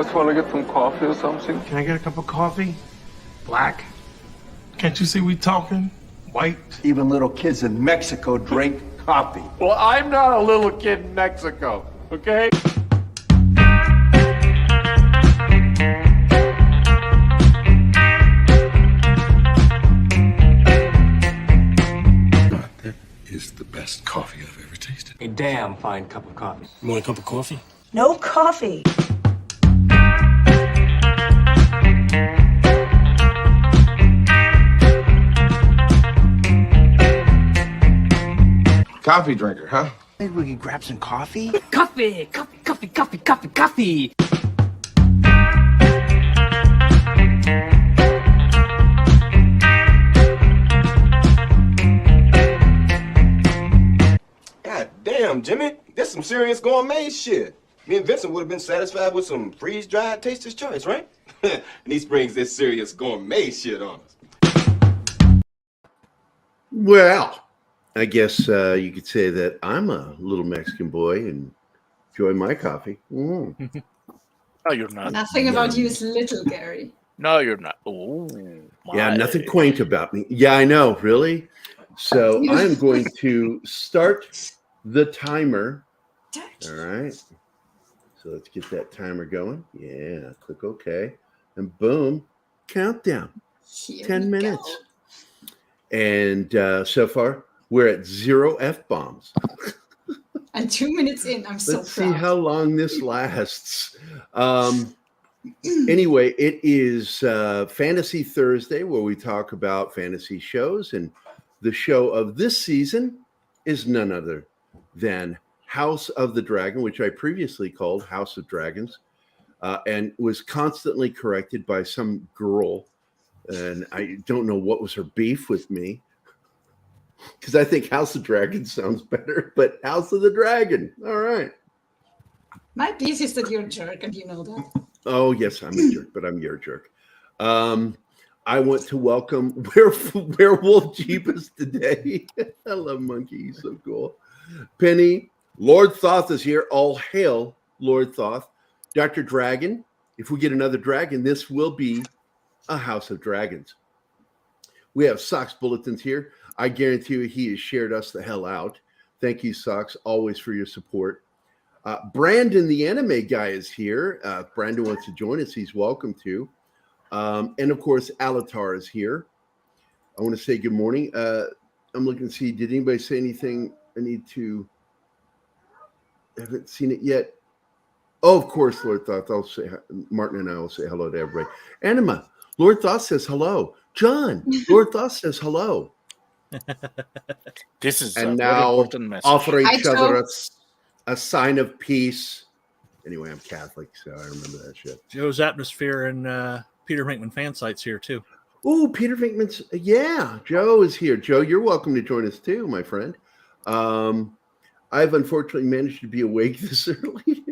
guys want to get some coffee or something? Can I get a cup of coffee? Black? Can't you see we talking? White? Even little kids in Mexico drink coffee. Well, I'm not a little kid in Mexico, okay? That is the best coffee I've ever tasted. A damn fine cup of coffee. You want a cup of coffee? No coffee. Coffee drinker, huh? Maybe we could grab some coffee? Coffee! Coffee, coffee, coffee, coffee, coffee! God damn, Jimmy. That's some serious gourmet shit. Me and Vincent would have been satisfied with some freeze-dried Taster's Choice, right? And he springs this serious gourmet shit on us. Well, I guess you could say that I'm a little Mexican boy and enjoy my coffee. No, you're not. Nothing about you is little, Gerry. No, you're not. Oh, yeah, nothing quaint about me. Yeah, I know, really. So I'm going to start the timer. All right. So let's get that timer going. Yeah, click OK. And boom, countdown. Here 10 minutes. And so far, we're at 0 F-bombs. And 2 minutes in, I'm so proud. Let's see how long this lasts. Anyway, it is Fantasy Thursday, where we talk about fantasy shows. And the show of this season is none other than House of the Dragon, which I previously called House of Dragons, and was constantly corrected by some girl. And I don't know what was her beef with me, because I think House of Dragon sounds better, but House of the Dragon. All right. My beef is that you're a jerk, and you know that. Oh, yes, I'm a jerk, but I'm your jerk. I want to welcome Werewolf Jeebus today. I love Monkey. He's so cool. Penny, Lord Thoth is here. All hail, Lord Thoth. Dr. Dragon, if we get another dragon, this will be a House of Dragons. We have Socks Bulletins here. I guarantee you he has shared us the hell out. Thank you, Socks, always for your support. Brandon, the anime guy, is here. Brandon wants to join us. He's welcome to. And, of course, Alatar is here. I want to say good morning. I'm looking to see, did anybody say anything I need to... I haven't seen it yet. Oh, of course, Lord Thoth. I'll say, Martin and I will say hello to everybody. Anima, Lord Thoth says hello. John, Lord Thoth says hello. This is and a now very important message. offer each other a sign of peace. Anyway, I'm Catholic, so I remember that shit. Joe's Atmosphere and Peter Venkman fan site's here too. Oh, Peter Venkman's, yeah, Joe is here. Joe, you're welcome to join us too, my friend. I've unfortunately managed to be awake this early.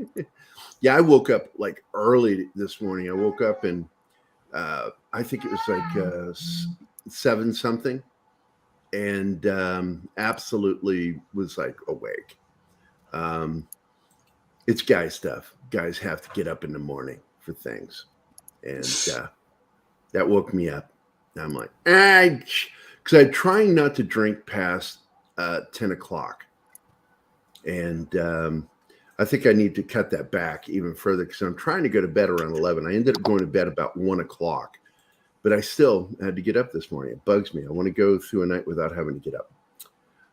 Yeah, I woke up like early this morning. I woke up and I think it was like 7 something, and absolutely was like awake. It's guy stuff. Guys have to get up in the morning for things, and that woke me up. I'm like, because I'm trying not to drink past 10 o'clock, and I think I need to cut that back even further because I'm trying to go to bed around 11. I ended up going to bed about 1 o'clock, but I still had to get up this morning. It bugs me. I want to go through a night without having to get up.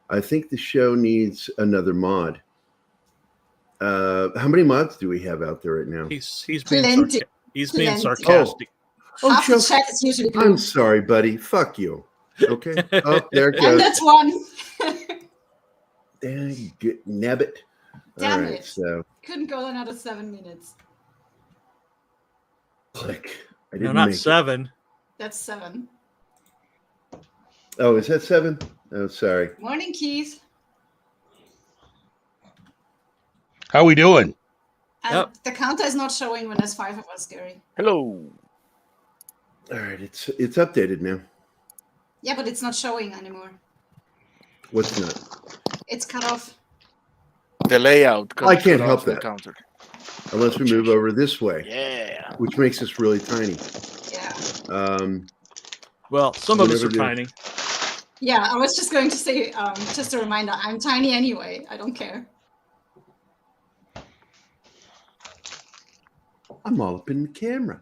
I think the show needs another mod. How many mods do we have out there right now? He's being sarcastic. Oh, Joe, chat is usually blue. I'm sorry, buddy. Fuck you. Okay. Oh, there it goes. And that's one. There you get nabbit. Damn right, it. So Couldn't go another 7 minutes. click. I No, didn't not make it. 7. That's 7. Oh, is that 7? Oh, sorry. Morning, Keith. How we doing? The counter is not showing when there's 5 of us, Gerry. Hello. All right, it's updated now. Yeah, but it's not showing anymore. What's not? It's cut off. The layout. I can't help that. Counter. unless we move over this way. Yeah. Which makes us really tiny. Yeah. Well, some of us are Whenever tiny. Yeah, I was just going to say, just a reminder, I'm tiny anyway. I don't care. I'm all up in the camera.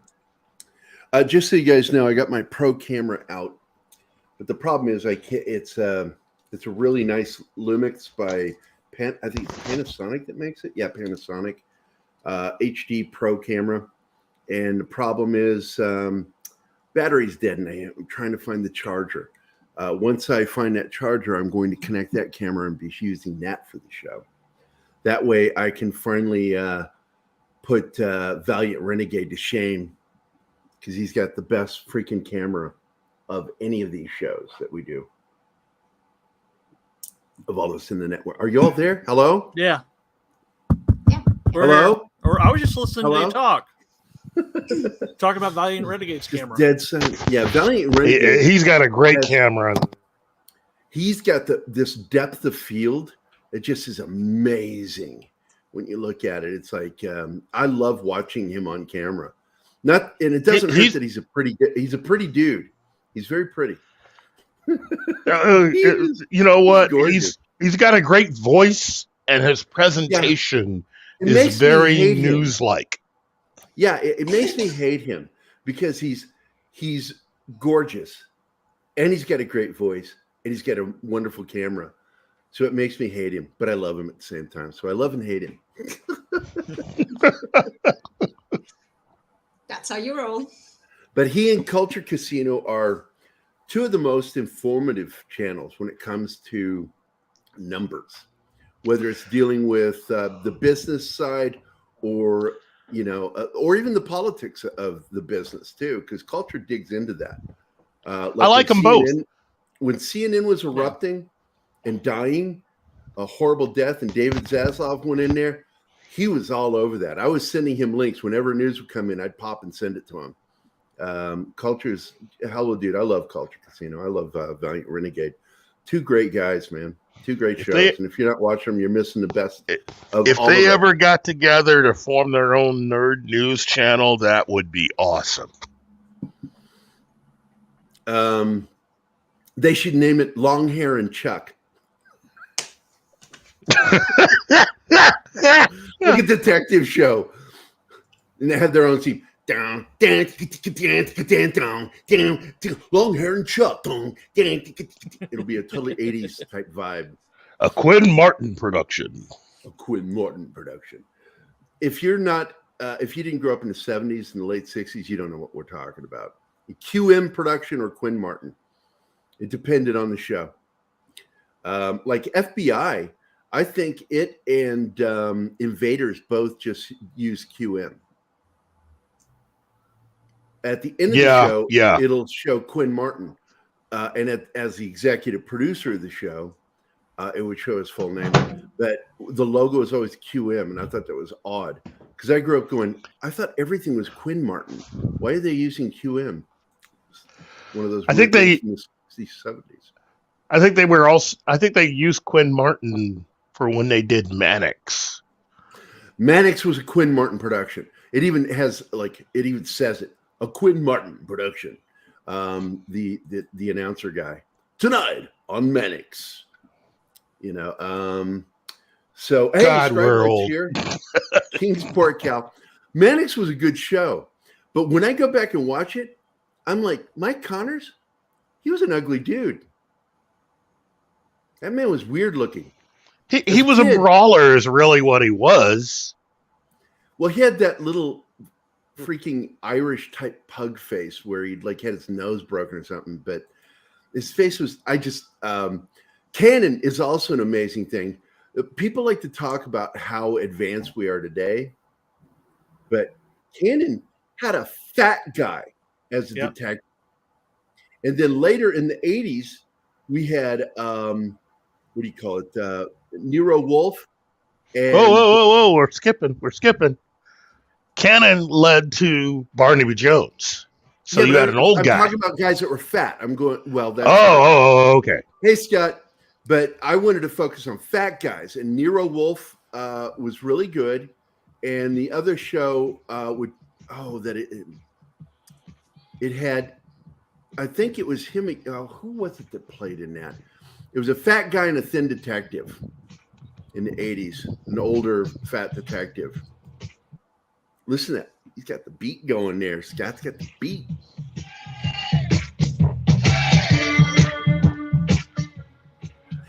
Just so you guys know, I got my pro camera out, but the problem is I can't. It's a really nice Lumix by I think it's Panasonic that makes it. Yeah, Panasonic HD Pro camera, and the problem is battery's dead, and I'm trying to find the charger. Once I find that charger, I'm going to connect that camera and be using that for the show. That way, I can finally put Valiant Renegade to shame, because he's got the best freaking camera of any of these shows that we do. Of all this in the network. Are you all there? Hello? Yeah. Yeah. Hello? Or I was just listening Hello? to you talk. Talk about Valiant Renegade's Just camera. dead silent. Yeah, Valiant Renegade. He's got a great camera. He's got this depth of field. It just is amazing when you look at it. It's like I love watching him on camera. And it doesn't hurt that he's a pretty dude. He's very pretty. You know what? He's got a great voice, and his presentation is very news-like. Yeah, it makes me hate him because he's gorgeous, and he's got a great voice, and he's got a wonderful camera. So it makes me hate him, but I love him at the same time. So I love and hate him. That's how you roll. But he and Culture Casino are two of the most informative channels when it comes to numbers, whether it's dealing with the business side or even the politics of the business too, because Culture digs into that. I like them both. When CNN was erupting and dying a horrible death, and David Zaslav went in there, he was all over that. I was sending him links whenever news would come in. I'd pop and send it to him. Culture's hello, dude. I love Culture Casino. I love Valiant Renegade. Two great guys, man. Two great shows. And if you're not watching them, you're missing the best. If they ever got together to form their own nerd news channel, that would be awesome. They should name it Long Hair and Chuck. Like a detective show. And they have their own team. Down, long hair and Chuck. It'll be a totally 80s type vibe. A Quinn Martin production. If you're not, if you didn't grow up in the 70s and the late 60s, you don't know what we're talking about. A QM production or Quinn Martin. It depended on the show. Like FBI, I think it and Invaders both just use QM. At the end of the show, it'll show Quinn Martin. And as the executive producer of the show, it would show his full name. But the logo is always QM, and I thought that was odd. Because I grew up going, I thought everything was Quinn Martin. Why are they using QM? One of those. I think they. In the 70s. I think they were also. I think they used Quinn Martin for when they did Mannix. Mannix was a Quinn Martin production. It even has it even says it, a Quinn Martin production. The announcer guy tonight on Mannix. So hey, God, we're old. Here, Kingsport Cal. Mannix was a good show, but when I go back and watch it, I'm like, Mike Connors, he was an ugly dude. That man was weird looking. He was a brawler, is really what he was. Well, he had that little freaking Irish type pug face where he'd had his nose broken or something, but his face was, Canon is also an amazing thing. People like to talk about how advanced we are today, but Canon had a fat guy as a detective. And then later in the 80s, we had, what do you call it? Nero Wolfe. And whoa. We're skipping. Cannon led to Barnaby Jones. So you had an old guy. I'm talking about guys that were fat. I'm going, well, that's. Okay. Hey, Scott. But I wanted to focus on fat guys. And Nero Wolfe was really good. and the other show it had, I think it was him. Who was it that played in that? It was a fat guy and a thin detective in the 80s, an older fat detective. Listen to that. He's got the beat going there. Scott's got the beat.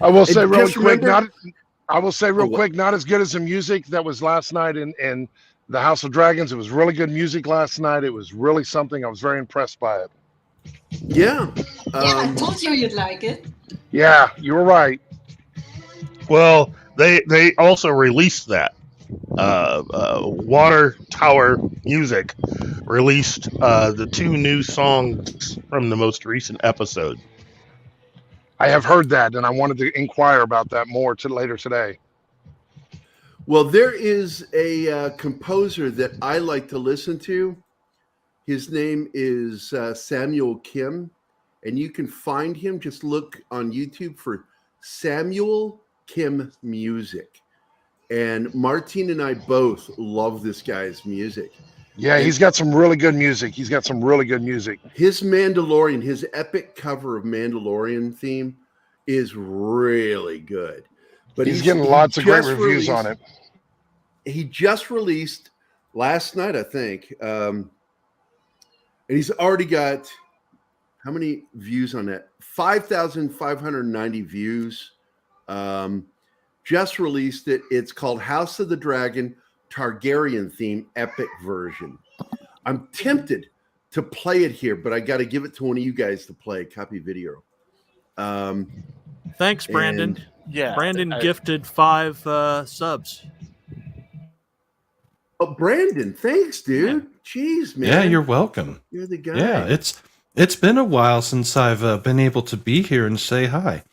I will say real quick, remember, not as good as the music that was last night in the House of Dragons. It was really good music last night. It was really something. I was very impressed by it. Yeah. I told you you'd like it. Yeah, you were right. Well, they also released that. Water Tower Music released the 2 new songs from the most recent episode. I have heard that, and I wanted to inquire about that more later today. Well, there is a composer that I like to listen to. His name is Samuel Kim, and you can find him. Just look on YouTube for Samuel Kim Music. And Martine and I both love this guy's music. Yeah, he's got some really good music. His Mandalorian, his epic cover of Mandalorian theme is really good. But he's getting lots of great reviews on it. He just released last night, I think. And he's already got how many views on that? 5,590 views. Just released it. It's called House of the Dragon Targaryen theme epic version. I'm tempted to play it here, but I got to give it to one of you guys to play. Copy video. Thanks, Brandon. Yeah, Brandon gifted 5 subs. Oh, Brandon, thanks, dude. Jeez, man. Yeah, you're welcome. You're the guy. Yeah, it's been a while since I've been able to be here and say hi.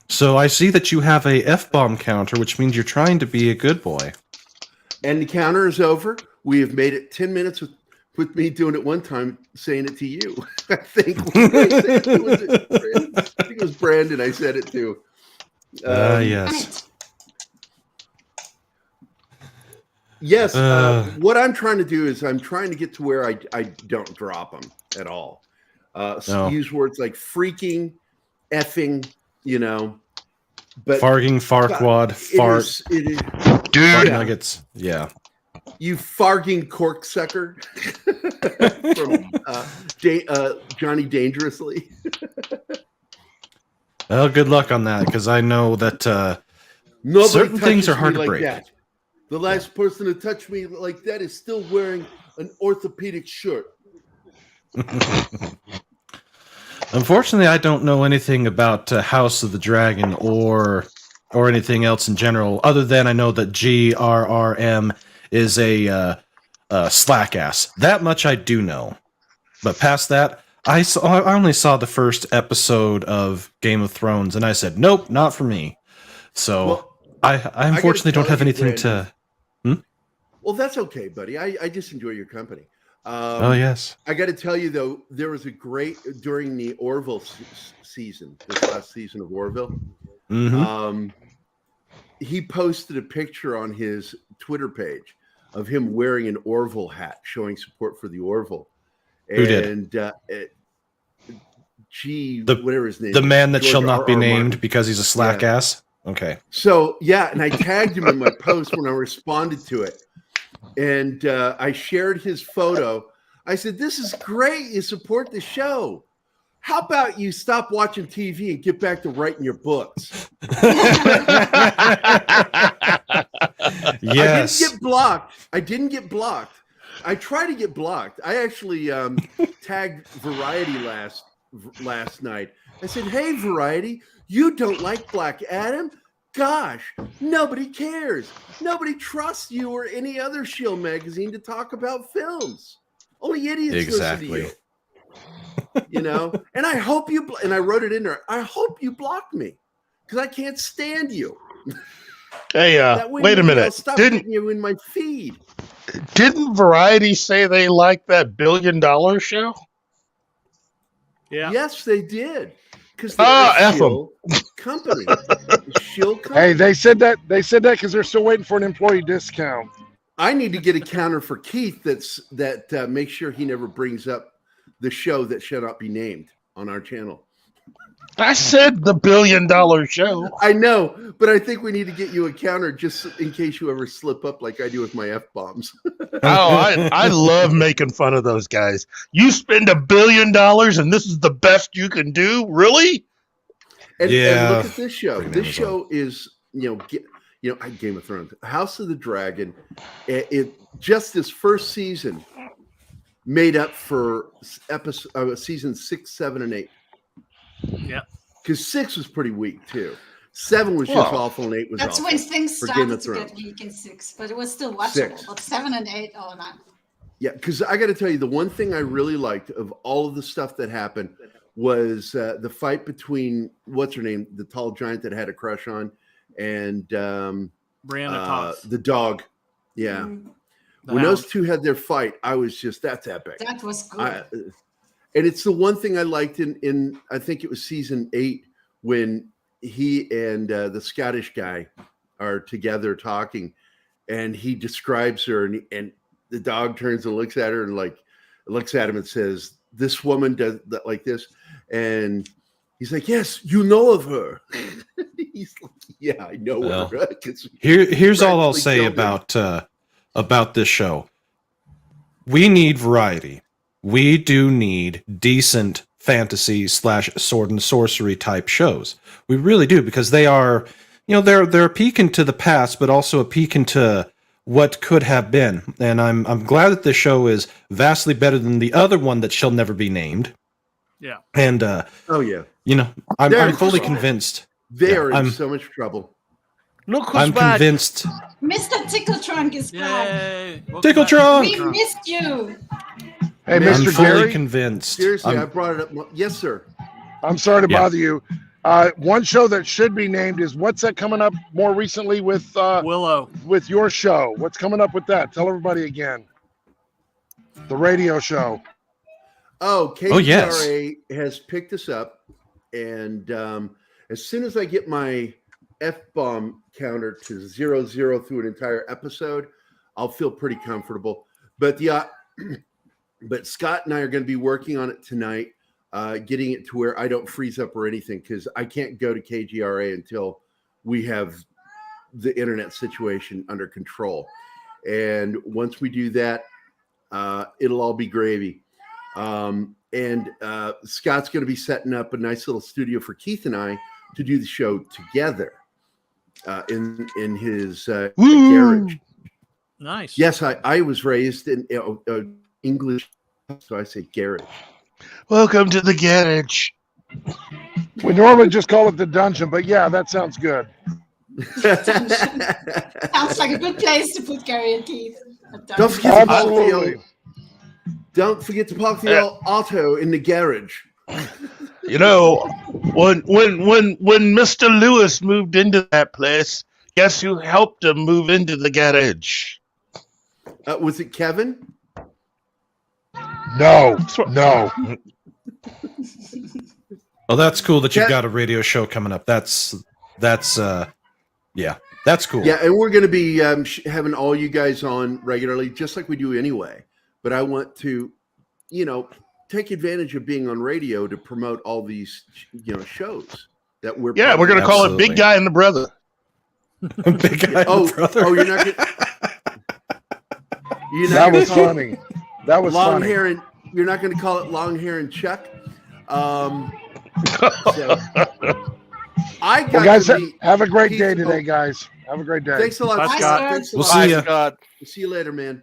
So I see that you have a F-bomb counter, which means you're trying to be a good boy. And the counter is over. We have made it 10 minutes with me doing it one time, saying it to you. I think it was Brandon I said it to. Yes. Yes. What I'm trying to do is I'm trying to get to where I don't drop them at all. Use words like freaking, effing, but farging, farquad, fart, dude, fart nuggets. Yeah. You farging corksucker from Johnny Dangerously. Well, good luck on that, because I know that certain things are hard to break. That. The last person to touch me like that is still wearing an orthopedic shirt. Unfortunately, I don't know anything about House of the Dragon or anything else in general, other than I know that GRRM is a slack ass. That much I do know. But past that, I only saw the first episode of Game of Thrones, and I said, nope, not for me. So I unfortunately don't have anything to... Well, that's okay, buddy. I just enjoy your company. Oh, yes. I got to tell you, though, there was a great, during the Orville season, this last season of Orville, he posted a picture on his Twitter page of him wearing an Orville hat, showing support for the Orville. Who did? Whatever his name. The man that George shall not be R. named Martin. because he's a slack ass? Okay. So, yeah, and I tagged him in my post when I responded to it. And I shared his photo. I said, this is great. You support the show. How about you stop watching TV and get back to writing your books? Yes. I didn't get blocked. I tried to get blocked. I actually tagged Variety last night. I said, hey, Variety, you don't like Black Adam? Gosh, nobody cares. Nobody trusts you or any other Shield magazine to talk about films. Only idiots listen to you. And I hope you, and I wrote it in there, I hope you block me because I can't stand you. Hey, wait a minute. Stop getting you in my feed. Didn't Variety say they liked that $1 billion show? Yeah. Yes, they did. Because they're a Shield company. Shield company. Hey, they said that because they're still waiting for an employee discount. I need to get a counter for Keith that makes sure he never brings up the show that shall not be named on our channel. I said the $1 billion show. I know, but I think we need to get you a counter just in case you ever slip up like I do with my F-bombs. I love making fun of those guys. You spend $1 billion and this is the best you can do? Really? And look at this show. This show is, Game of Thrones, House of the Dragon. It just this first season made up for season 6, 7, and 8. Yeah, because 6 was pretty weak too. 7 was just awful, and 8 was That's awful. when things for started Game of to Thrones. get weak in 6, but it was still watchable. 6. But 7 and 8, oh no. Yeah, because I got to tell you, the one thing I really liked of all of the stuff that happened was the fight between what's her name, the tall giant that I had a crush on, and Brianna Toth. the dog. Yeah, when those two had their fight, I was just that's epic. That was good. And it's the one thing I liked in I think it was season 8 when he and the Scottish guy are together talking, and he describes her, and the dog turns and looks at her and looks at him and says, "This woman does that like this," and he's like, "Yes, you know of her." He's like, "Yeah, I know her." Here's all I'll say about this show. We need variety. We do need decent fantasy / sword and sorcery type shows. We really do, because they are, they're a peek into the past, but also a peek into what could have been. And I'm glad that this show is vastly better than the other one that shall never be named. Yeah. And oh yeah, I'm fully convinced. They are in so much trouble. Look who's I'm back. convinced. Mr. Tickle Trunk is back. Tickle Trunk! We missed you. Hey, I'm Mr. fully Gerry. convinced. Seriously, I brought it up. Yes, sir. I'm sorry to bother you. One show that should be named is what's that coming up more recently with Willow? With your show, what's coming up with that? Tell everybody again. The radio show. Oh, KGRA has picked us up, and as soon as I get my F-bomb counter to 0 through an entire episode, I'll feel pretty comfortable. But but Scott and I are going to be working on it tonight, getting it to where I don't freeze up or anything, because I can't go to KGRA until we have the internet situation under control. And once we do that, it'll all be gravy. And Scott's going to be setting up a nice little studio for Keith and I to do the show together in his garage. Nice. Yes, I was raised in English, so I say garage. Welcome to the garage. We normally just call it the dungeon, but yeah, that sounds good. Sounds like a good place to put Gerry and Keith. Don't forget to park the auto in the garage. When Mr. Lewis moved into that place, guess who helped him move into the garage? Was it Kevin? No. Well, that's cool that you've got a radio show coming up. That's cool. Yeah, and we're going to be having all you guys on regularly, just like we do anyway. But I want to, take advantage of being on radio to promote all these, shows that we're. Yeah, we're going to call it Big Guy and the Brother. Big Guy and the Brother. Oh, you're not going. That was funny. That was long funny. hair, and you're not going to call it long hair and Chuck. So I got guys, to meet have a great day today, guys. Have a great day. Thanks a lot, Bye, Scott. Thanks a We'll lot. see you. Scott. We'll see you later, man.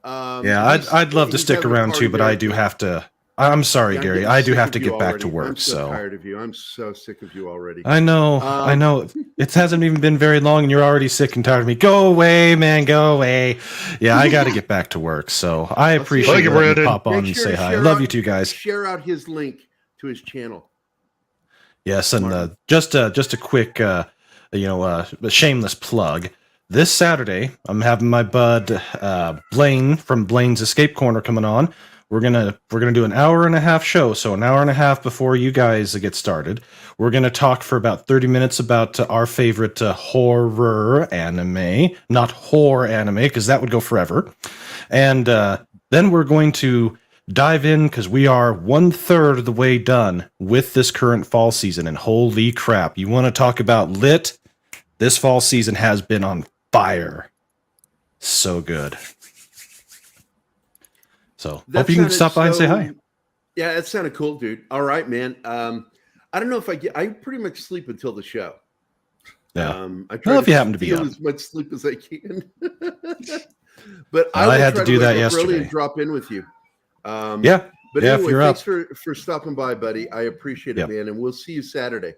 I'd love to stick around too, but I do have to. I'm sorry, Gary. I do have to get back to work. I'm so tired of you. I'm so sick of you already. I know. It hasn't even been very long, and you're already sick and tired of me. Go away, man. Go away. Yeah, I got to get back to work. So I appreciate you letting me pop on and say hi. I love you too, guys. Share out his link to his channel. Yes, and just a quick, a shameless plug. This Saturday, I'm having my bud Blaine from Blaine's Escape Corner coming on. we're gonna do an hour and a half show. So an hour and a half before you guys get started, we're gonna talk for about 30 minutes about our favorite horror anime, not horror anime, because that would go forever. And then we're going to dive in because we are 1/3 of the way done with this current fall season. And holy crap, you want to talk about lit? This fall season has been on fire. So good. So hope you can stop by and say hi. Yeah, that sounded cool, dude. All right, man. I don't know if I pretty much sleep until the show. Yeah. I try if you happen to be feel on. as much sleep as I can. But I had to do that yesterday. Really drop in with you. Yeah. But yeah, anyway, if you're thanks up. for stopping by, buddy. I appreciate it, man. And we'll see you Saturday.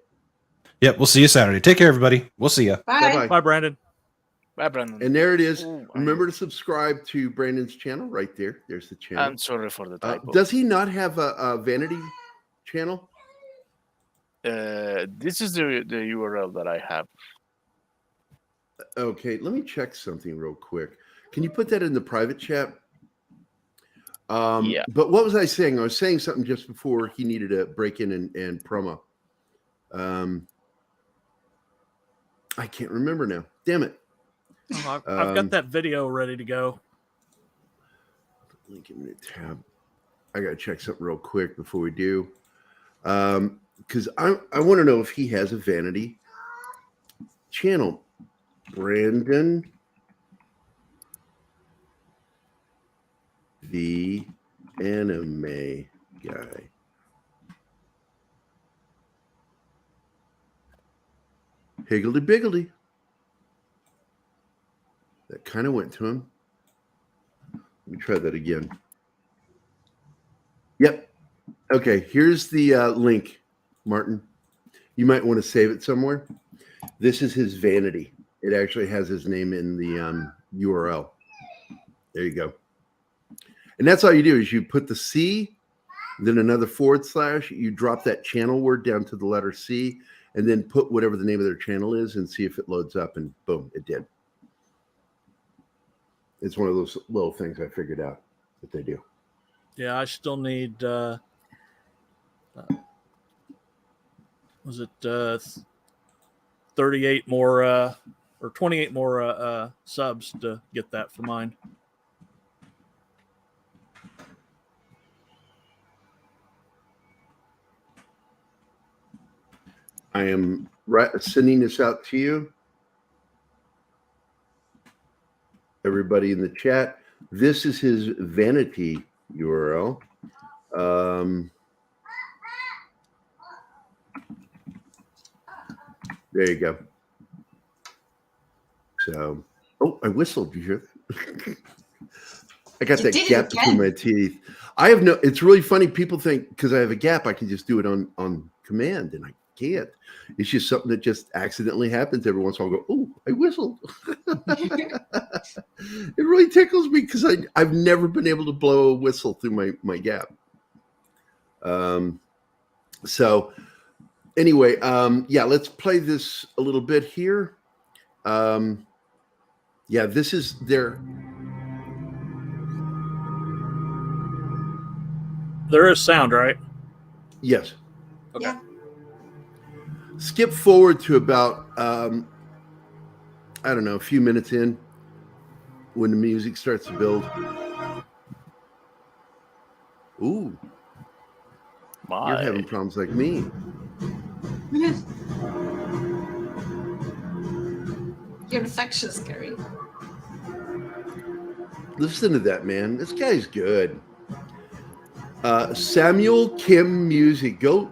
Yep, we'll see you Saturday. Take care, everybody. We'll see you. Bye. Bye, Brandon. Bye, Brandon. And there it is. Remember to subscribe to Brandon's channel right there. There's the channel. I'm sorry for the typo. Does he not have a vanity channel? This is the URL that I have. Okay, let me check something real quick. Can you put that in the private chat? Yeah. But what was I saying? I was saying something just before he needed to break in and promo. I can't remember now. Damn it. Oh, I've got that video ready to go. Link in the tab. I got to check something real quick before we do. Because I want to know if he has a vanity channel. Brandon, the anime guy. Higgledy-biggledy. That kind of went to him. Let me try that again. Yep. Okay, here's the link, Martin. You might want to save it somewhere. This is his vanity. It actually has his name in the URL. There you go. And that's all you do is you put the C, then another /, you drop that channel word down to the letter C, and then put whatever the name of their channel is and see if it loads up, and boom, it did. It's one of those little things I figured out that they do. Yeah, I still need, was it 38 more, or 28 more subs to get that for mine. I am sending this out to you. Everybody in the chat. This is his vanity URL. There you go. So, oh, I whistled. Did you hear that? I got that gap between my teeth. I have no, it's really funny. People think because I have a gap, I can just do it on command, and I can't. It's just something that just accidentally happens every once in a while. I go, oh, I whistled. It really tickles me because I've never been able to blow a whistle through my gap. So anyway, yeah, let's play this a little bit here. Yeah, this is their. There is sound, right? Yes. Okay. Yeah. Skip forward to about, I don't know, a few minutes in when the music starts to build. Ooh. You're having problems like me. You're infectious, Gerry. Listen to that, man. This guy's good. Samuel Kim Music. Go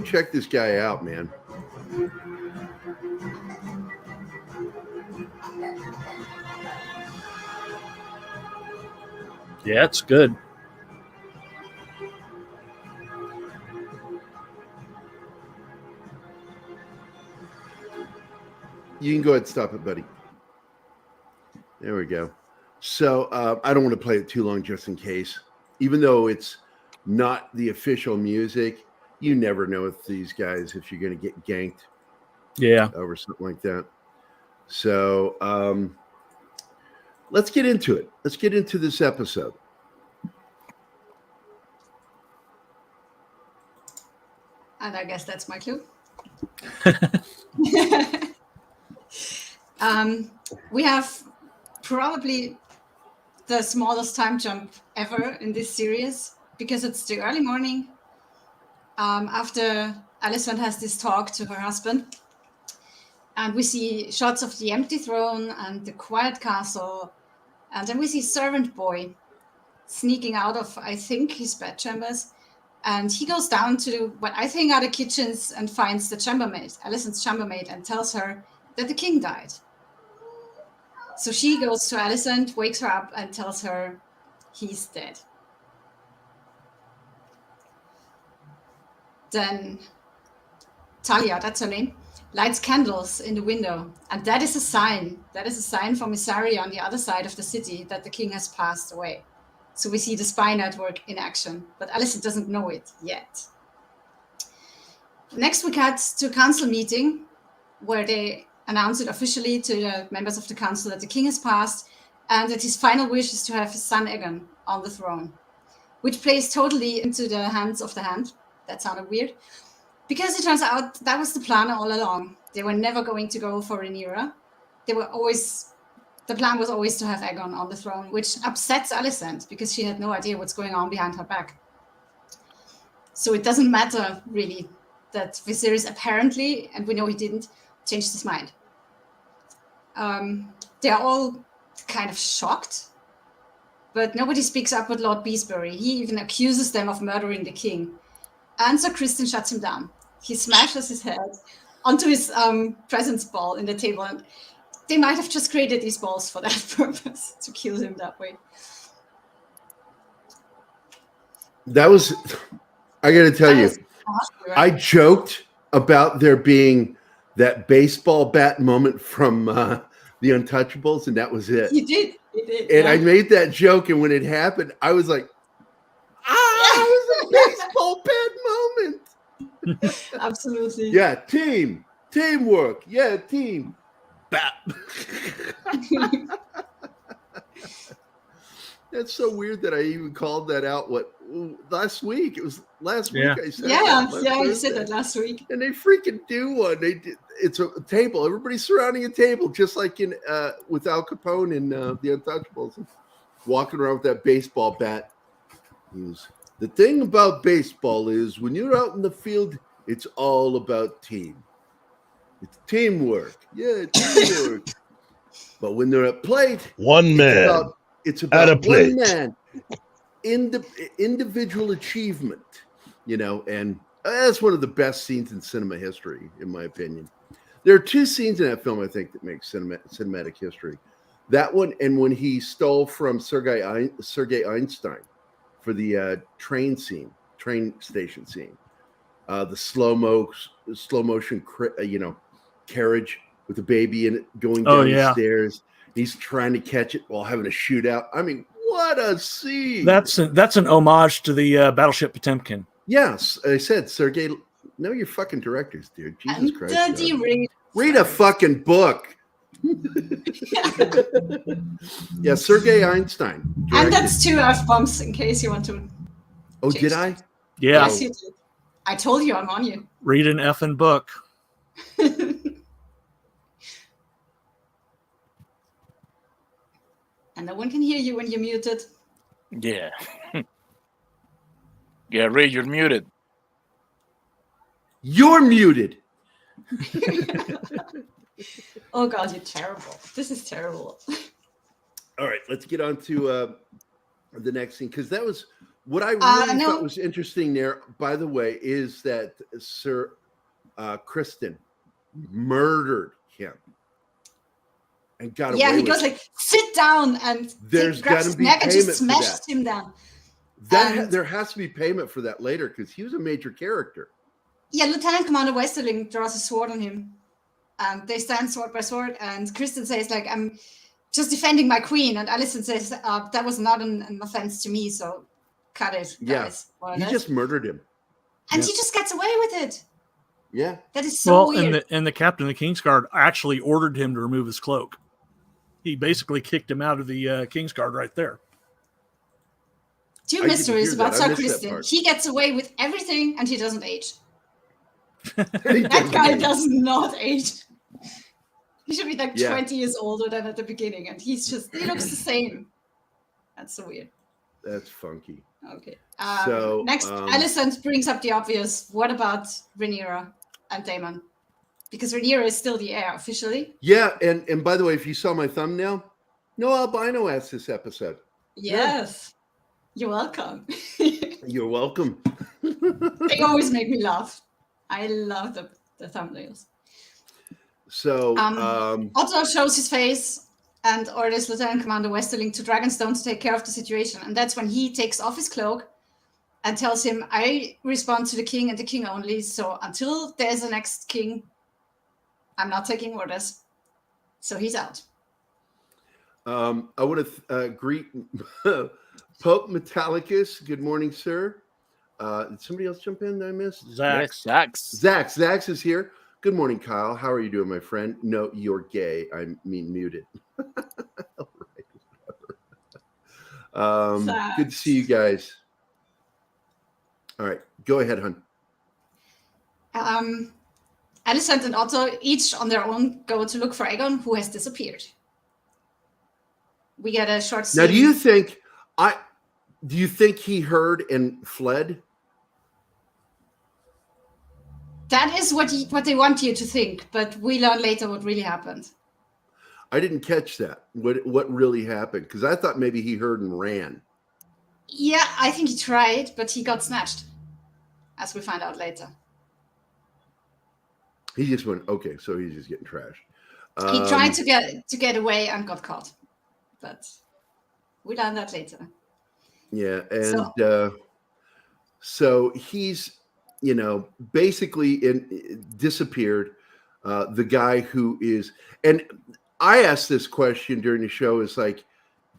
check this guy out, man. Yeah, it's good. You can go ahead and stop it, buddy. There we go. So I don't want to play it too long just in case. Even though it's not the official music, you never know with these guys if you're going to get ganked. Yeah. Over something like that. So let's get into it. Let's get into this episode. And I guess that's my clue. We have probably the smallest time jump ever in this series because it's the early morning after Alicent has this talk to her husband. And we see shots of the empty throne and the quiet castle. And then we see Servant Boy sneaking out of, I think, his bedchambers. And he goes down to what I think are the kitchens and finds the chambermaid, Alicent's chambermaid, and tells her that the king died. So she goes to Alicent, wakes her up, and tells her he's dead. Then Talia, that's her name, lights candles in the window. And that is a sign. That is a sign from Isari on the other side of the city that the king has passed away. So we see the spy network in action, but Alicent doesn't know it yet. Next, we cut to a council meeting where they announce it officially to the members of the council that the king has passed and that his final wish is to have his son Aegon on the throne, which plays totally into the hands of the hand. That sounded weird. Because it turns out that was the plan all along. They were never going to go for Rhaenyra. The plan was always to have Aegon on the throne, which upsets Alicent because she had no idea what's going on behind her back. So it doesn't matter really that Viserys apparently, and we know he didn't, changed his mind. They're all kind of shocked, but nobody speaks up with Lord Beesbury. He even accuses them of murdering the king. And Sir Criston shuts him down. He smashes his head onto his presence ball in the table. And they might have just created these balls for that purpose, to kill him that way. That was, I got to tell you, I joked about there being that baseball bat moment from The Untouchables, and that was it. You did. And I made that joke, and when it happened, I was like, it was a baseball bat moment. Absolutely. Yeah, teamwork. Yeah, team. Bat. That's so weird that I even called that out. Last week? It was last week. I said you said that last week. And they freaking do one. They did. It's a table. Everybody's surrounding a table, just like in with Al Capone in The Untouchables, walking around with that baseball bat. The thing about baseball is when you're out in the field, it's all about team. It's teamwork. Yeah, teamwork. But when they're at plate, one man. It's about at a plate. One man. Individual achievement, and that's one of the best scenes in cinema history, in my opinion. There are two scenes in that film, I think, that make cinematic history. That one, and when he stole from Sergei Einstein for the train station scene, the slow motion, carriage with the baby in it going down the stairs. He's trying to catch it while having a shootout. I mean, what a scene! That's an homage to the Battleship Potemkin. Yes, I said, Sergei. Know your fucking directors, dude. Jesus Christ! Read a fucking book. Yeah, Sergei Einstein. Directed. And that's 2 F-bombs in case you want to. Oh, did I? Yeah. Yes, you did. I told you I'm on you. Read an effing book. And no one can hear you when you're muted. Yeah. Yeah, Ray, you're muted. You're muted. Oh, God, you're terrible. This is terrible. All right, let's get on to the next thing, because that was what I really thought was interesting there, by the way, is that Sir Criston murdered him. And got away he with goes like, sit down, and there's got to be neck and payment just for smashes that. him down. There has to be payment for that later because he was a major character. Yeah, Lieutenant Commander Westerling draws a sword on him. They stand sword by sword, and Criston says, like, I'm just defending my queen. And Alicent says, that was not an offense to me, so cut it, guys. He just murdered him. And he just gets away with it. Yeah. That is so weird. And the captain of the Kingsguard actually ordered him to remove his cloak. He basically kicked him out of the Kingsguard right there. 2 mysteries about Sir Criston. He gets away with everything, and he doesn't age. That guy does not age. He should be like Yeah. 20 years older than at the beginning, and he looks the same. That's so weird. That's funky. Okay. So Next, Alicent brings up the obvious. What about Rhaenyra and Daemon? Because Rhaenyra is still the heir officially. Yeah, and by the way, if you saw my thumbnail, no albino asked this episode. Yes. You're welcome. You're welcome. They always make me laugh. I love the thumbnails. So Otto shows his face and orders Lieutenant Commander Westerling to Dragonstone to take care of the situation. And that's when he takes off his cloak and tells him, I respond to the king and the king only. So until there's a next king, I'm not taking orders. So he's out. I want to greet Pope Metallicus. Good morning, sir. Did somebody else jump in? Did I miss? Zax. Zax is here. Good morning, Kyle. How are you doing, my friend? No, you're gay. I mean muted. All right. Good to see you guys. All right, go ahead, hon. Alicent and Otto, each on their own, go to look for Aegon, who has disappeared. We get a short scene. Now, do you think he heard and fled? That is what they want you to think, but we learn later what really happened. I didn't catch that. What really happened? Because I thought maybe he heard and ran. Yeah, I think he tried, but he got snatched, as we find out later. He just went, okay, so he's just getting trashed. He tried to get away and got caught, but we learn that later. Yeah, and so he's, basically disappeared. The guy who is, and I asked this question during the show, is like,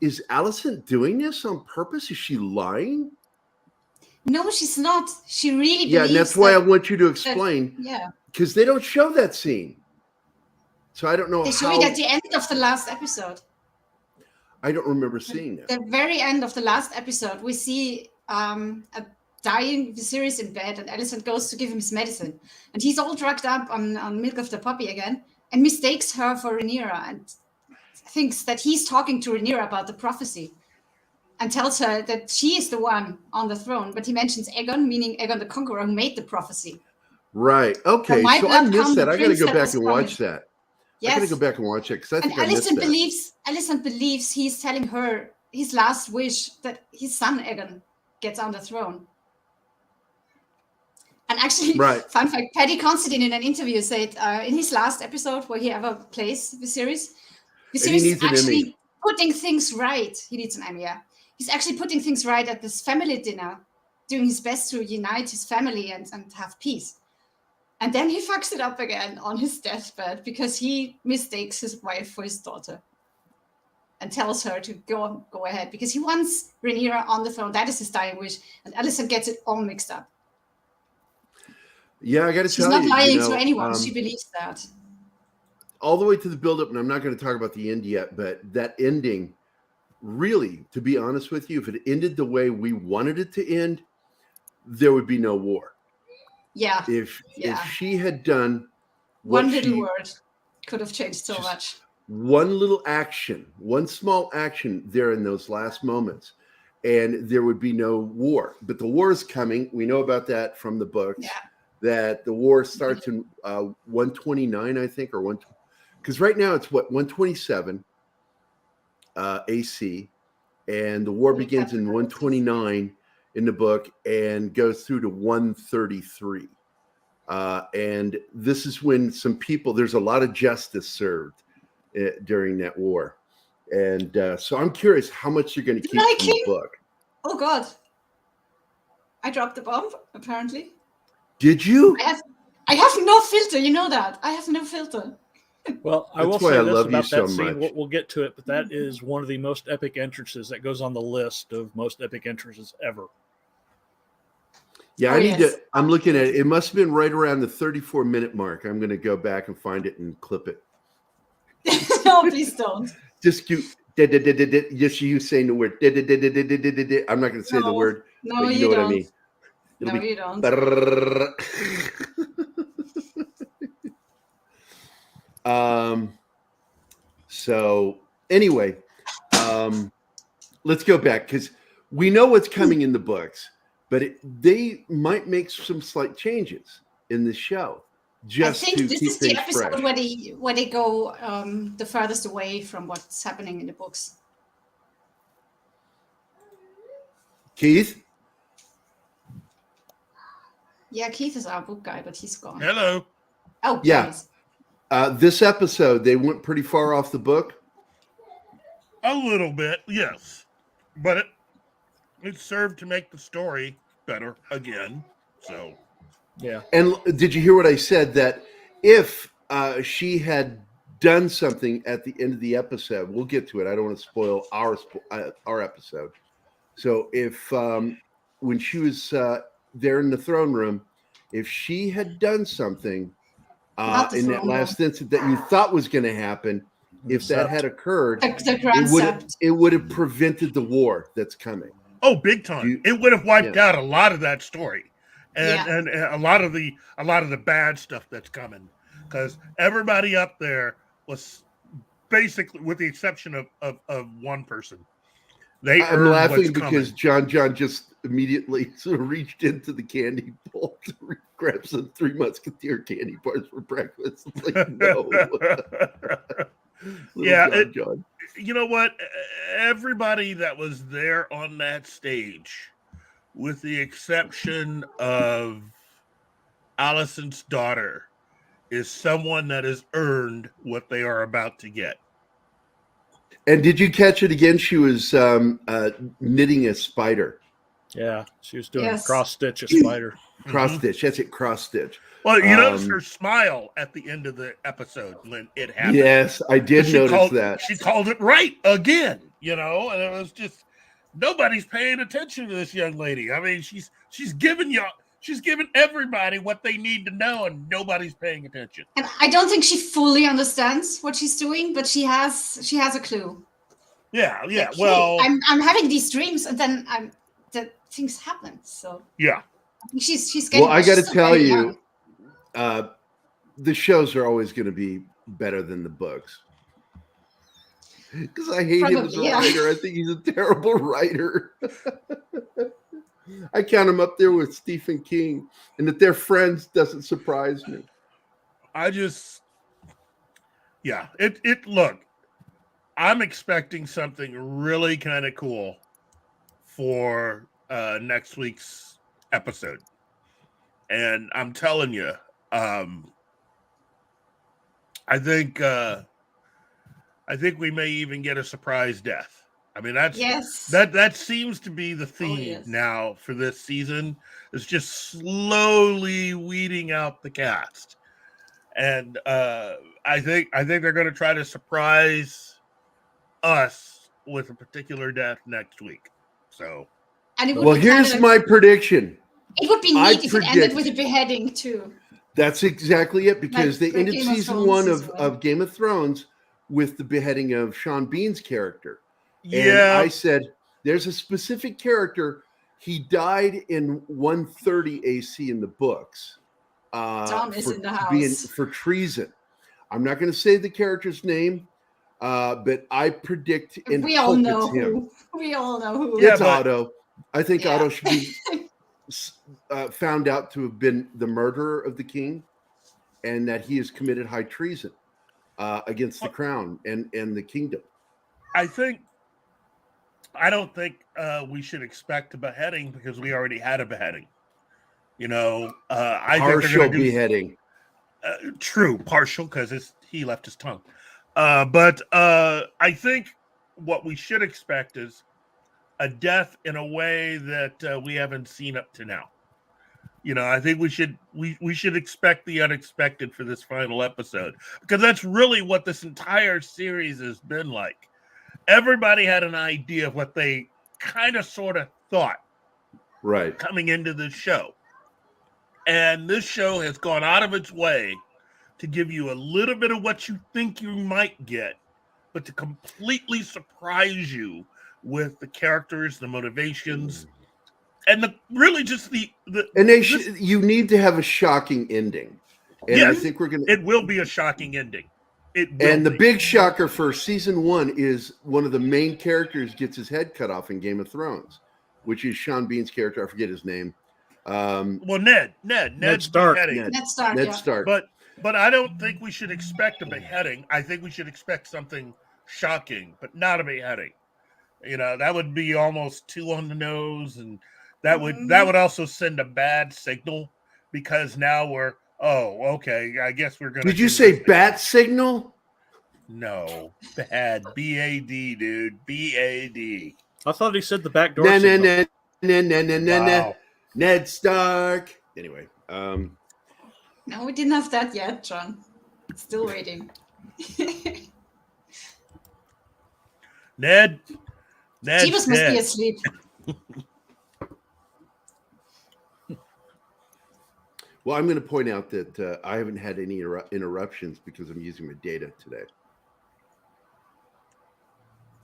is Alicent doing this on purpose? Is she lying? No, she's not. She really believes. Yeah, and that's why I want you to explain. Yeah. Because they don't show that scene. So I don't know They show it at the end of the last episode. I don't remember seeing that. The very end of the last episode, we see a dying Viserys in bed, and Alicent goes to give him his medicine. And he's all drugged up on milk of the puppy again, and mistakes her for Rhaenyra, and thinks that he's talking to Rhaenyra about the prophecy, and tells her that she is the one on the throne. But he mentions Aegon, meaning Aegon the Conqueror, who made the prophecy. Right. Okay. So I missed that. I got to go back and watch that. Yes. I got to go back and watch it because I think I missed that. Alicent believes he's telling her his last wish, that his son Aegon gets on the throne. And actually, fun fact, Paddy Considine in an interview said in his last episode where he ever plays Viserys is actually putting things right. He needs an Emmy, yeah. He's actually putting things right at this family dinner, doing his best to unite his family and have peace. And then he fucks it up again on his deathbed because he mistakes his wife for his daughter and tells her to go ahead because he wants Rhaenyra on the throne. That is his dying wish. And Alicent gets it all mixed up. Yeah, I got to tell you. She's not lying to anyone. She believes that. All the way to the buildup, and I'm not going to talk about the end yet, but that ending, really, to be honest with you, if it ended the way we wanted it to end, there would be no war. Yeah. If she had done one little word could have changed so much. One little action, one small action there in those last moments, and there would be no war. But the war is coming. We know about that from the books. Yeah. That the war starts in 129, I think, or one. Because right now it's 127 AC, and the war begins in 129 in the book and goes through to 133. And this is when there's a lot of justice served during that war. And so I'm curious how much you're going to keep from the book. Oh, God. I dropped the bomb, apparently. Did you? I have no filter. You know that. I have no filter. Well, I will say this about that scene. We'll get to it, but that is one of the most epic entrances that goes on the list of most epic entrances ever. Yeah, I'm looking at it. It must have been right around the 34-minute mark. I'm going to go back and find it and clip it. No, please don't. Just you saying the word. I'm not going to say the word. No, but you know don't. What I mean. No, you don't. So anyway, let's go back because we know what's coming in the books, but they might make some slight changes in the show. Just I think to this keep is the things episode fresh. where they go the furthest away from what's happening in the books. Keith? Yeah, Keith is our book guy, but he's gone. Hello. Oh, Yeah. please. This episode, they went pretty far off the book. A little bit, yes. But it served to make the story better again. So, yeah. And did you hear what I said? That if she had done something at the end of the episode, we'll get to it. I don't want to spoil our episode. So if when she was there in the throne room, if she had done something in that last incident that you thought was going to happen, if that had occurred, it would have prevented the war that's coming. Oh, big time! It would have wiped out a lot of that story, and a lot of the bad stuff that's coming, because everybody up there was basically, with the exception of one person. I'm laughing because John just immediately sort of reached into the candy bowl to grab some Three Musketeer candy bars for breakfast. It's like, no. Yeah, John. You know what? Everybody that was there on that stage, with the exception of Allison's daughter, is someone that has earned what they are about to get. And did you catch it again? She was knitting a spider. Yeah, she was doing cross stitch a spider. Cross stitch. That's it. Cross stitch. Well, you noticed her smile at the end of the episode when it happened. Yes, I did notice that. She called it right again, and it was just nobody's paying attention to this young lady. I mean, she's giving everybody what they need to know, and nobody's paying attention. And I don't think she fully understands what she's doing, but she has a clue. Yeah. Like, well, hey, I'm having these dreams, and then things happen. So yeah, she's getting. Well, I got to tell you, the shows are always going to be better than the books. Because I hate him as a writer. I think he's a terrible writer. I count him up there with Stephen King, and that they're friends doesn't surprise me. Look, I'm expecting something really kind of cool for next week's episode. And I'm telling you, I think we may even get a surprise death. I mean, that seems to be the theme now for this season. It's just slowly weeding out the cast, and I think they're going to try to surprise us with a particular death next week. So, here's my prediction. It would be neat if it ended with a beheading too. That's exactly it, because they ended season 1 of Game of Thrones with the beheading of Sean Bean's character. Yeah. And I said, there's a specific character. He died in 130 AC in the books. Tom is in the house. For treason. I'm not going to say the character's name, but I predict and we all hope know it's him. who. We all know who. It's Otto. I think Otto should be found out to have been the murderer of the king, and that he has committed high treason against the crown and the kingdom. I don't think we should expect a beheading, because we already had a beheading. Partial beheading. True, partial, because he left his tongue. But I think what we should expect is a death in a way that we haven't seen up to now. I think we should expect the unexpected for this final episode, because that's really what this entire series has been like. Everybody had an idea of what they kind of sort of thought coming into this show. And this show has gone out of its way to give you a little bit of what you think you might get, but to completely surprise you with the characters, the motivations, and you need to have a shocking ending. And I think it will be a shocking ending. And the big shocker for season 1 is one of the main characters gets his head cut off in Game of Thrones, which is Sean Bean's character. I forget his name. Well, Ned Stark. beheading. Ned Stark. But I don't think we should expect a beheading. I think we should expect something shocking, but not a beheading. You know, that would be almost too on the nose, and that would also send a bad signal, because now we're okay. I guess we're gonna. Did you say bat signal? No, bad. B-A-D, dude. B-A-D. I thought he said the back door. Signal. Wow. Ned Stark. Anyway, No, we didn't have that yet, John. Still waiting. Ned Jeebus must be asleep. Well, I'm going to point out that I haven't had any interruptions because I'm using my data today.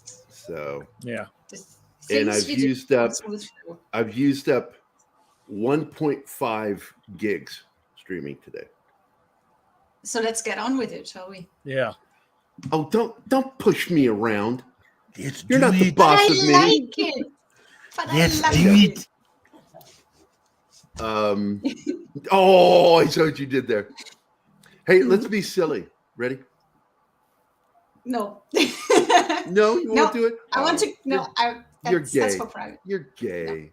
So yeah, and I've used up 1.5 gigs streaming today. So let's get on with it, shall we? Yeah. Oh, don't push me around. You're not the boss of me. I like it. But I love it. I saw what you did there. Hey, let's be silly. Ready? No. No, you won't do it? I want to. No, you're gay. That's for private. You're gay.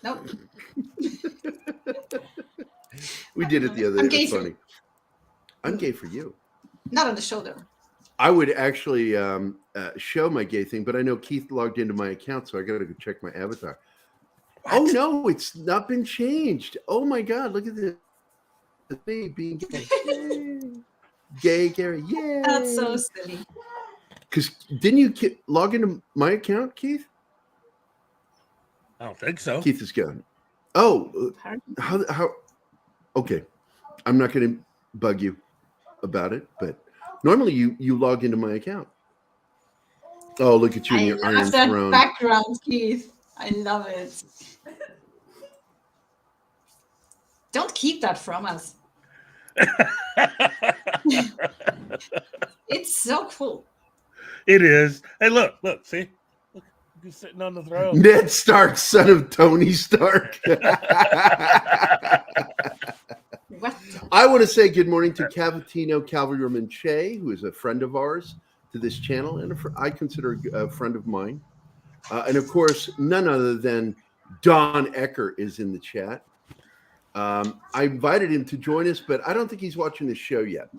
No. We did it the other day. I'm gay It was funny. I'm gay for you. Not on the shoulder. I would actually show my gay thing, but I know Keith logged into my account, so I got to go check my avatar. What? Oh no, it's not been changed. Oh my God, look at this. Me being gay. Gay Gerry. Yeah. That's so silly. Because didn't you log into my account, Keith? I don't think so. Keith is gone. Oh, how? Okay, I'm not going to bug you about it, but normally you log into my account. Oh, look at you in your Iron that Throne. Background, Keith. I love it. Don't keep that from us. It's so cool. It is. Hey, look, see? Look, you're sitting on the throne. Ned Stark, son of Tony Stark. What? I want to say good morning to Cavatino Cavalryman Che, who is a friend of ours to this channel, and I consider a friend of mine. And of course, none other than Don Ecker is in the chat. I invited him to join us, but I don't think he's watching the show yet.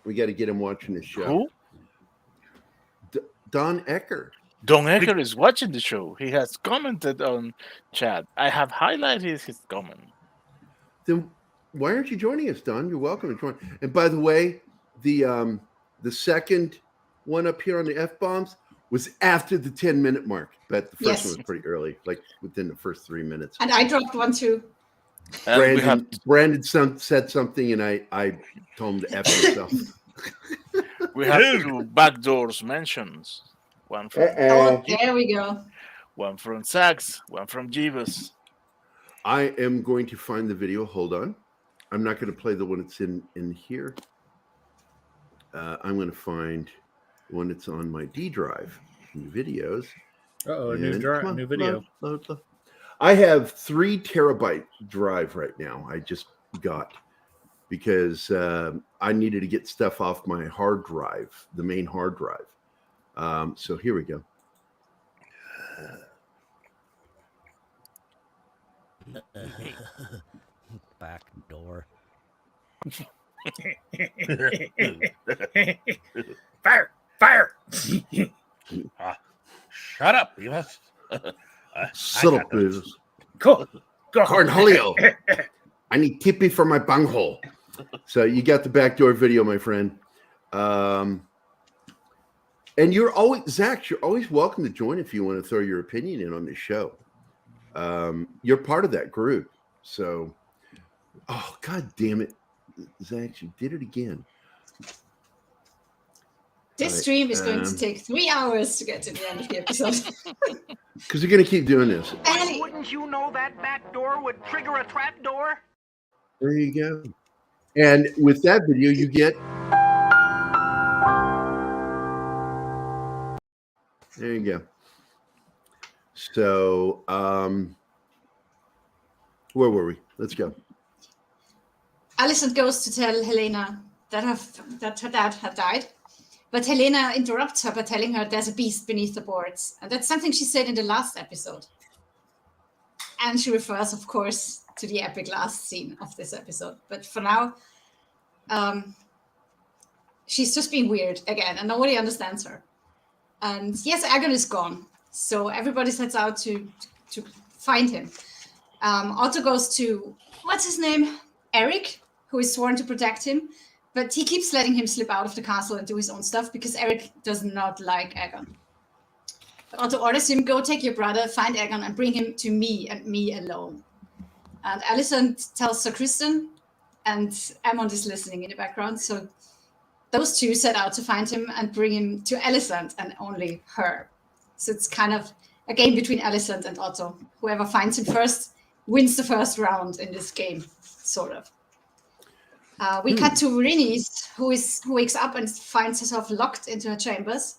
We got to get him watching the show. Who? Don Ecker. Don Ecker is watching the show. He has commented on chat. I have highlighted his comment. Then why aren't you joining us, Don? You're welcome to join. And by the way, the second one up here on the F-bombs was after the 10-minute mark, but the first one was pretty early, like within the first 3 minutes. And I dropped one too. Brandon said something, and I told him to F himself. We have two backdoors mentions. One from Oh, there we go. One from Sax, one from Jeebus. I am going to find the video. Hold on. I'm not going to play the one that's in here. I'm going to find one that's on my D drive, new videos. New video. Load. I have 3 terabyte drive right now. I just got because I needed to get stuff off my hard drive, the main hard drive. So here we go. Back door. Fire! Shut up, you must. Shut up, please. Go. Cornholio. I need tippy for my bunghole. So you got the backdoor video, my friend. And you're always, Zach, you're always welcome to join if you want to throw your opinion in on the show. You're part of that group. So, oh, God damn it. Zach, you did it again. This stream is going to take 3 hours to get to the end of the episode. Because you're going to keep doing this. Why wouldn't you know that back door would trigger a trap door? There you go. And with that video, you get There you go. So, where were we? Let's go. Alicent goes to tell Helena that her dad had died, but Helena interrupts her by telling her there's a beast beneath the boards, and that's something she said in the last episode. And she refers, of course, to the epic last scene of this episode. But for now, she's just being weird again, and nobody understands her. And yes, Aegon is gone, so everybody sets out to find him. Otto goes to, what's his name? Eric, who is sworn to protect him, but he keeps letting him slip out of the castle and do his own stuff because Eric does not like Aegon. Otto orders him, go take your brother, find Aegon, and bring him to me and me alone. And Alicent tells Sir Criston, and Aemond is listening in the background, so those two set out to find him and bring him to Alicent and only her. So it's kind of a game between Alicent and Otto. Whoever finds him first wins the first round in this game, sort of. We cut to Rhaenys, who wakes up and finds herself locked into her chambers.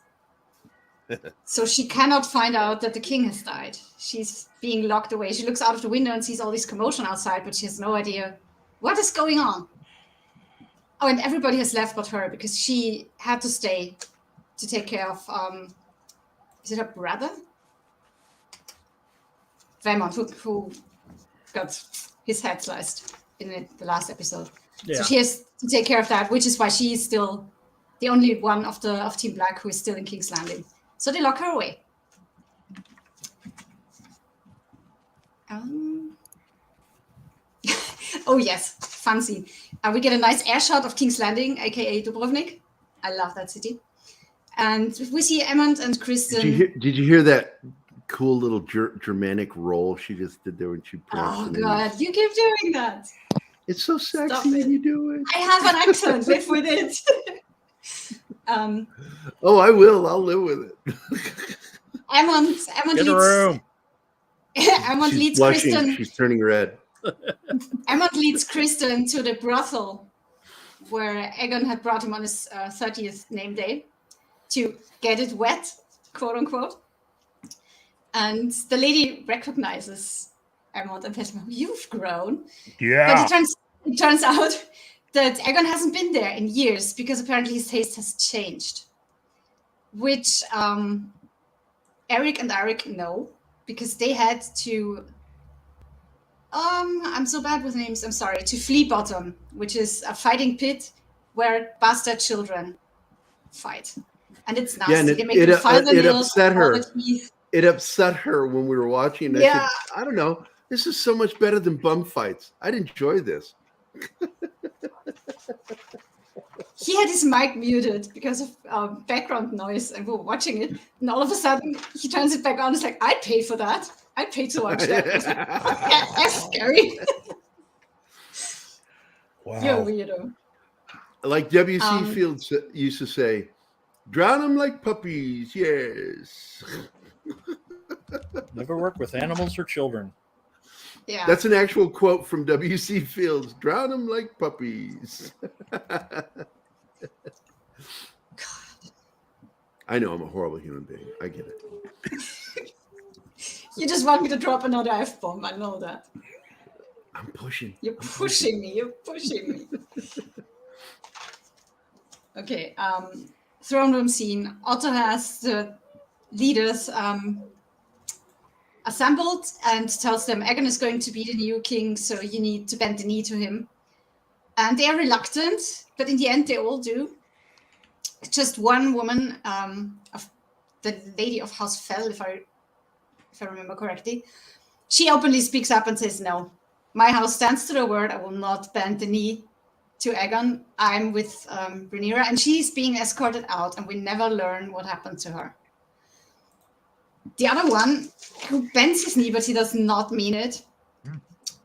So she cannot find out that the king has died. She's being locked away. She looks out of the window and sees all this commotion outside, but she has no idea what is going on. Oh, and everybody has left but her because she had to stay to take care of, is it her brother? Vaemond, who got his head sliced in the last episode. Yeah. So she has to take care of that, which is why she is still the only one of Team Black who is still in King's Landing. So they lock her away. Oh yes, fun scene. We get a nice air shot of King's Landing, aka Dubrovnik. I love that city. And we see Aemond and Criston. Did you hear that cool little Germanic roll she just did there when she pronounced Oh God, you keep doing that. It's so sexy when you do it. I have an accent. Live with it. Oh, I will. I'll live with it. Aemond Get a room. Aemond She's leads blushing. Criston. She's turning red. Aemond leads Criston to the brothel where Aegon had brought him on his 30th name day to get it wet, quote unquote. And the lady recognizes Aemond and tells him, "You've grown." Yeah. But it turns out that Aegon hasn't been there in years because apparently his taste has changed, which Eric and Arik know because they had to. I'm so bad with names. I'm sorry. To Flea Bottom, which is a fighting pit where bastard children fight, and it's nasty. Yeah, and they make them file the nails, upset all her. the teeth. It upset her when we were watching. I said, I don't know. This is so much better than bum fights. I'd enjoy this. He had his mic muted because of background noise, and we were watching it. And all of a sudden, he turns it back on. It's like, I'd pay for that. I'd pay to watch that. That's scary. Wow. You're a weirdo. Like W.C. Fields used to say, drown them like puppies, yes. Never work with animals or children. Yeah. That's an actual quote from W.C. Fields. Drown them like puppies. I know I'm a horrible human being. I get it. You just want me to drop another F-bomb. I know that. I'm pushing. You're pushing me. You're pushing me. Okay. Throne room scene. Otto has the leaders assembled and tells them Aegon is going to be the new king, so you need to bend the knee to him. And they are reluctant, but in the end they all do. Just one woman, of the lady of House Fell, if I remember correctly, she openly speaks up and says, "No, my house stands to the word. I will not bend the knee to Aegon. I'm with Rhaenyra," and she's being escorted out, and we never learn what happened to her. The other one, who bends his knee, but he does not mean it,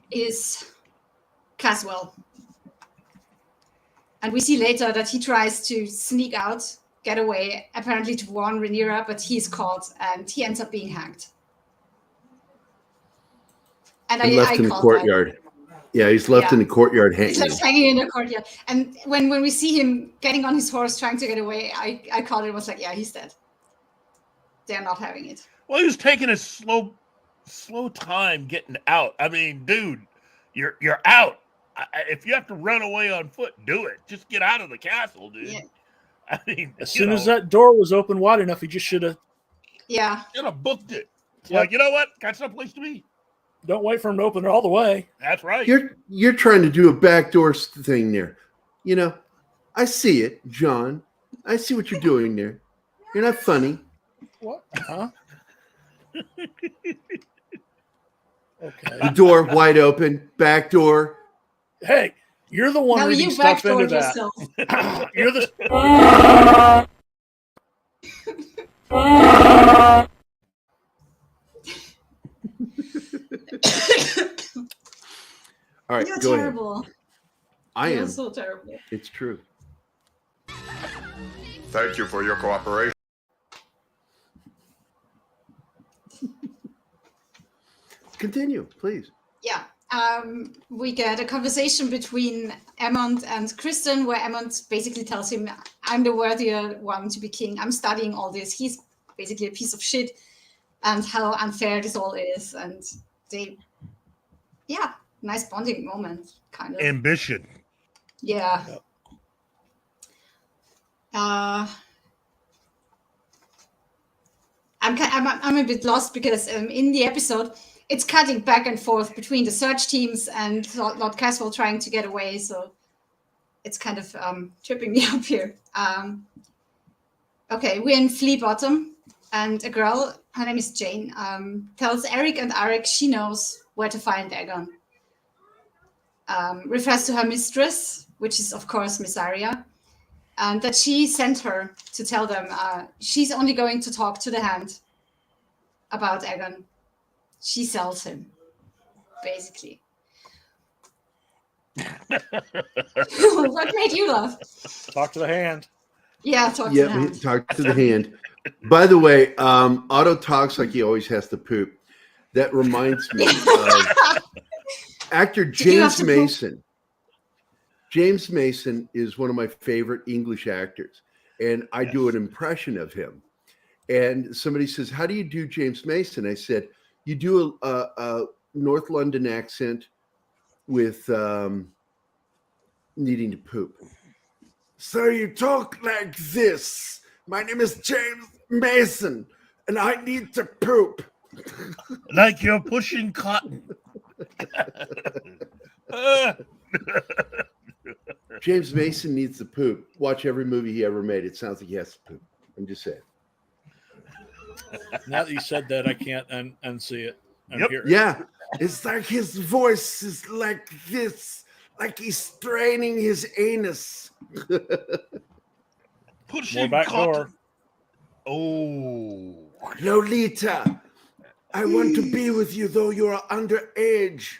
is Caswell. And we see later that he tries to sneak out, get away, apparently to warn Rhaenyra, but he's caught and he ends up being hanged. And He left in the courtyard. Yeah, he's left in the courtyard hanging. He's left hanging in the courtyard. And when we see him getting on his horse trying to get away, I called it, was like, yeah, he's dead. they're not having it. Well, he was taking a slow time getting out. I mean, dude, you're out. If you have to run away on foot, do it. Just get out of the castle, dude. Yeah. I mean, as soon as that door was open wide enough, he just should have. Yeah. Should have booked it. It's like, you know what? Got someplace to be. Don't wait for him to open it all the way. That's right. You're trying to do a backdoor thing there. You know, I see it, John. I see what you're doing there. You're not funny. What? Huh? Okay. The door wide open, back door. Hey, you're the one No, reading you stuff into backdoored that. yourself. You're the. All right, You're go terrible. ahead. I You're am. so terrible. It's true. Thank you for your cooperation. Continue, please. Yeah. We get a conversation between Aemond and Kristen, where Aemond basically tells him, I'm the worthier one to be king. I'm studying all this. He's basically a piece of shit, and how unfair this all is. And nice bonding moment, kind of. Ambition. Yeah. Yep. I'm a bit lost because in the episode, it's cutting back and forth between the search teams and Lord Caswell trying to get away. So it's kind of tripping me up here. Okay, we're in Flea Bottom, and a girl, her name is Jane, tells Eric and Arik she knows where to find Aegon. Refers to her mistress, which is, of course, Miss Arya, and that she sent her to tell them she's only going to talk to the Hand about Aegon. She sells him, basically. What made you laugh? Talk to the Hand. Yeah, talk to the Hand. Talk to the Hand. By the way, Otto talks like he always has to poop. That reminds me of actor James Mason. James Mason is one of my favorite English actors, and I do an impression of him. And somebody says, how do you do James Mason? I said, you do a North London accent with needing to poop. So you talk like this. My name is James Mason, and I need to poop. Like you're pushing cotton. James Mason needs to poop. Watch every movie he ever made. It sounds like he has to poop. I'm just saying. Now that you said that, I can't unsee it. Hear it. Yeah. It's like his voice is like this, like he's straining his anus. Pushing back cotton. door. Oh. Lolita, I want to be with you, though you are underage.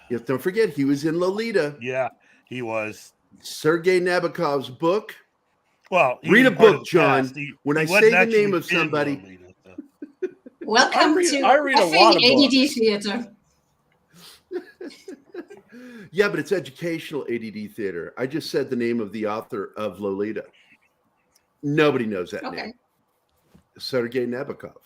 Yes, don't forget, he was in Lolita. Yeah, he was. Sergei Nabokov's book. Well, read a book, John. When I say the name of somebody. Welcome to I read a lot of ADD books. Theater. Yeah, but it's educational ADD theater. I just said the name of the author of Lolita. Nobody knows that name. Sergei Nabokov.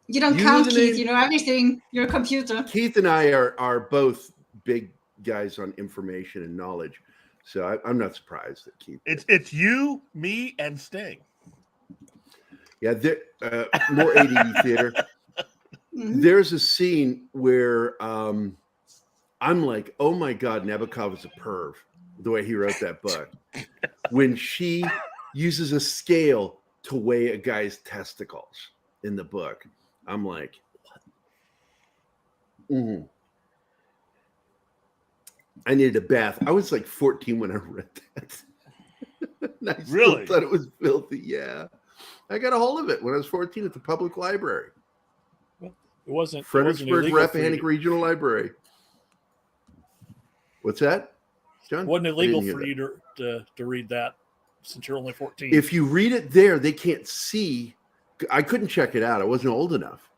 You don't count, Keith. You know everything. You're a computer. Keith and I are both big guys on information and knowledge. So I'm not surprised that Keith. It's you, me, and Sting. Yeah, more ADD theater. There's a scene where I'm like, oh my God, Nabokov is a perv, the way he wrote that book. When she uses a scale to weigh a guy's testicles in the book, I'm like, what? Mm-hmm. I needed a bath. I was like 14 when I read that. And I still thought it was filthy. Yeah. I got a hold of it when I was 14 at the public library. It wasn't Fredericksburg Rappahannock Regional Library. What's that, John? It wasn't illegal for you to read that since you're only 14. If you read it there, they can't see. I couldn't check it out. I wasn't old enough.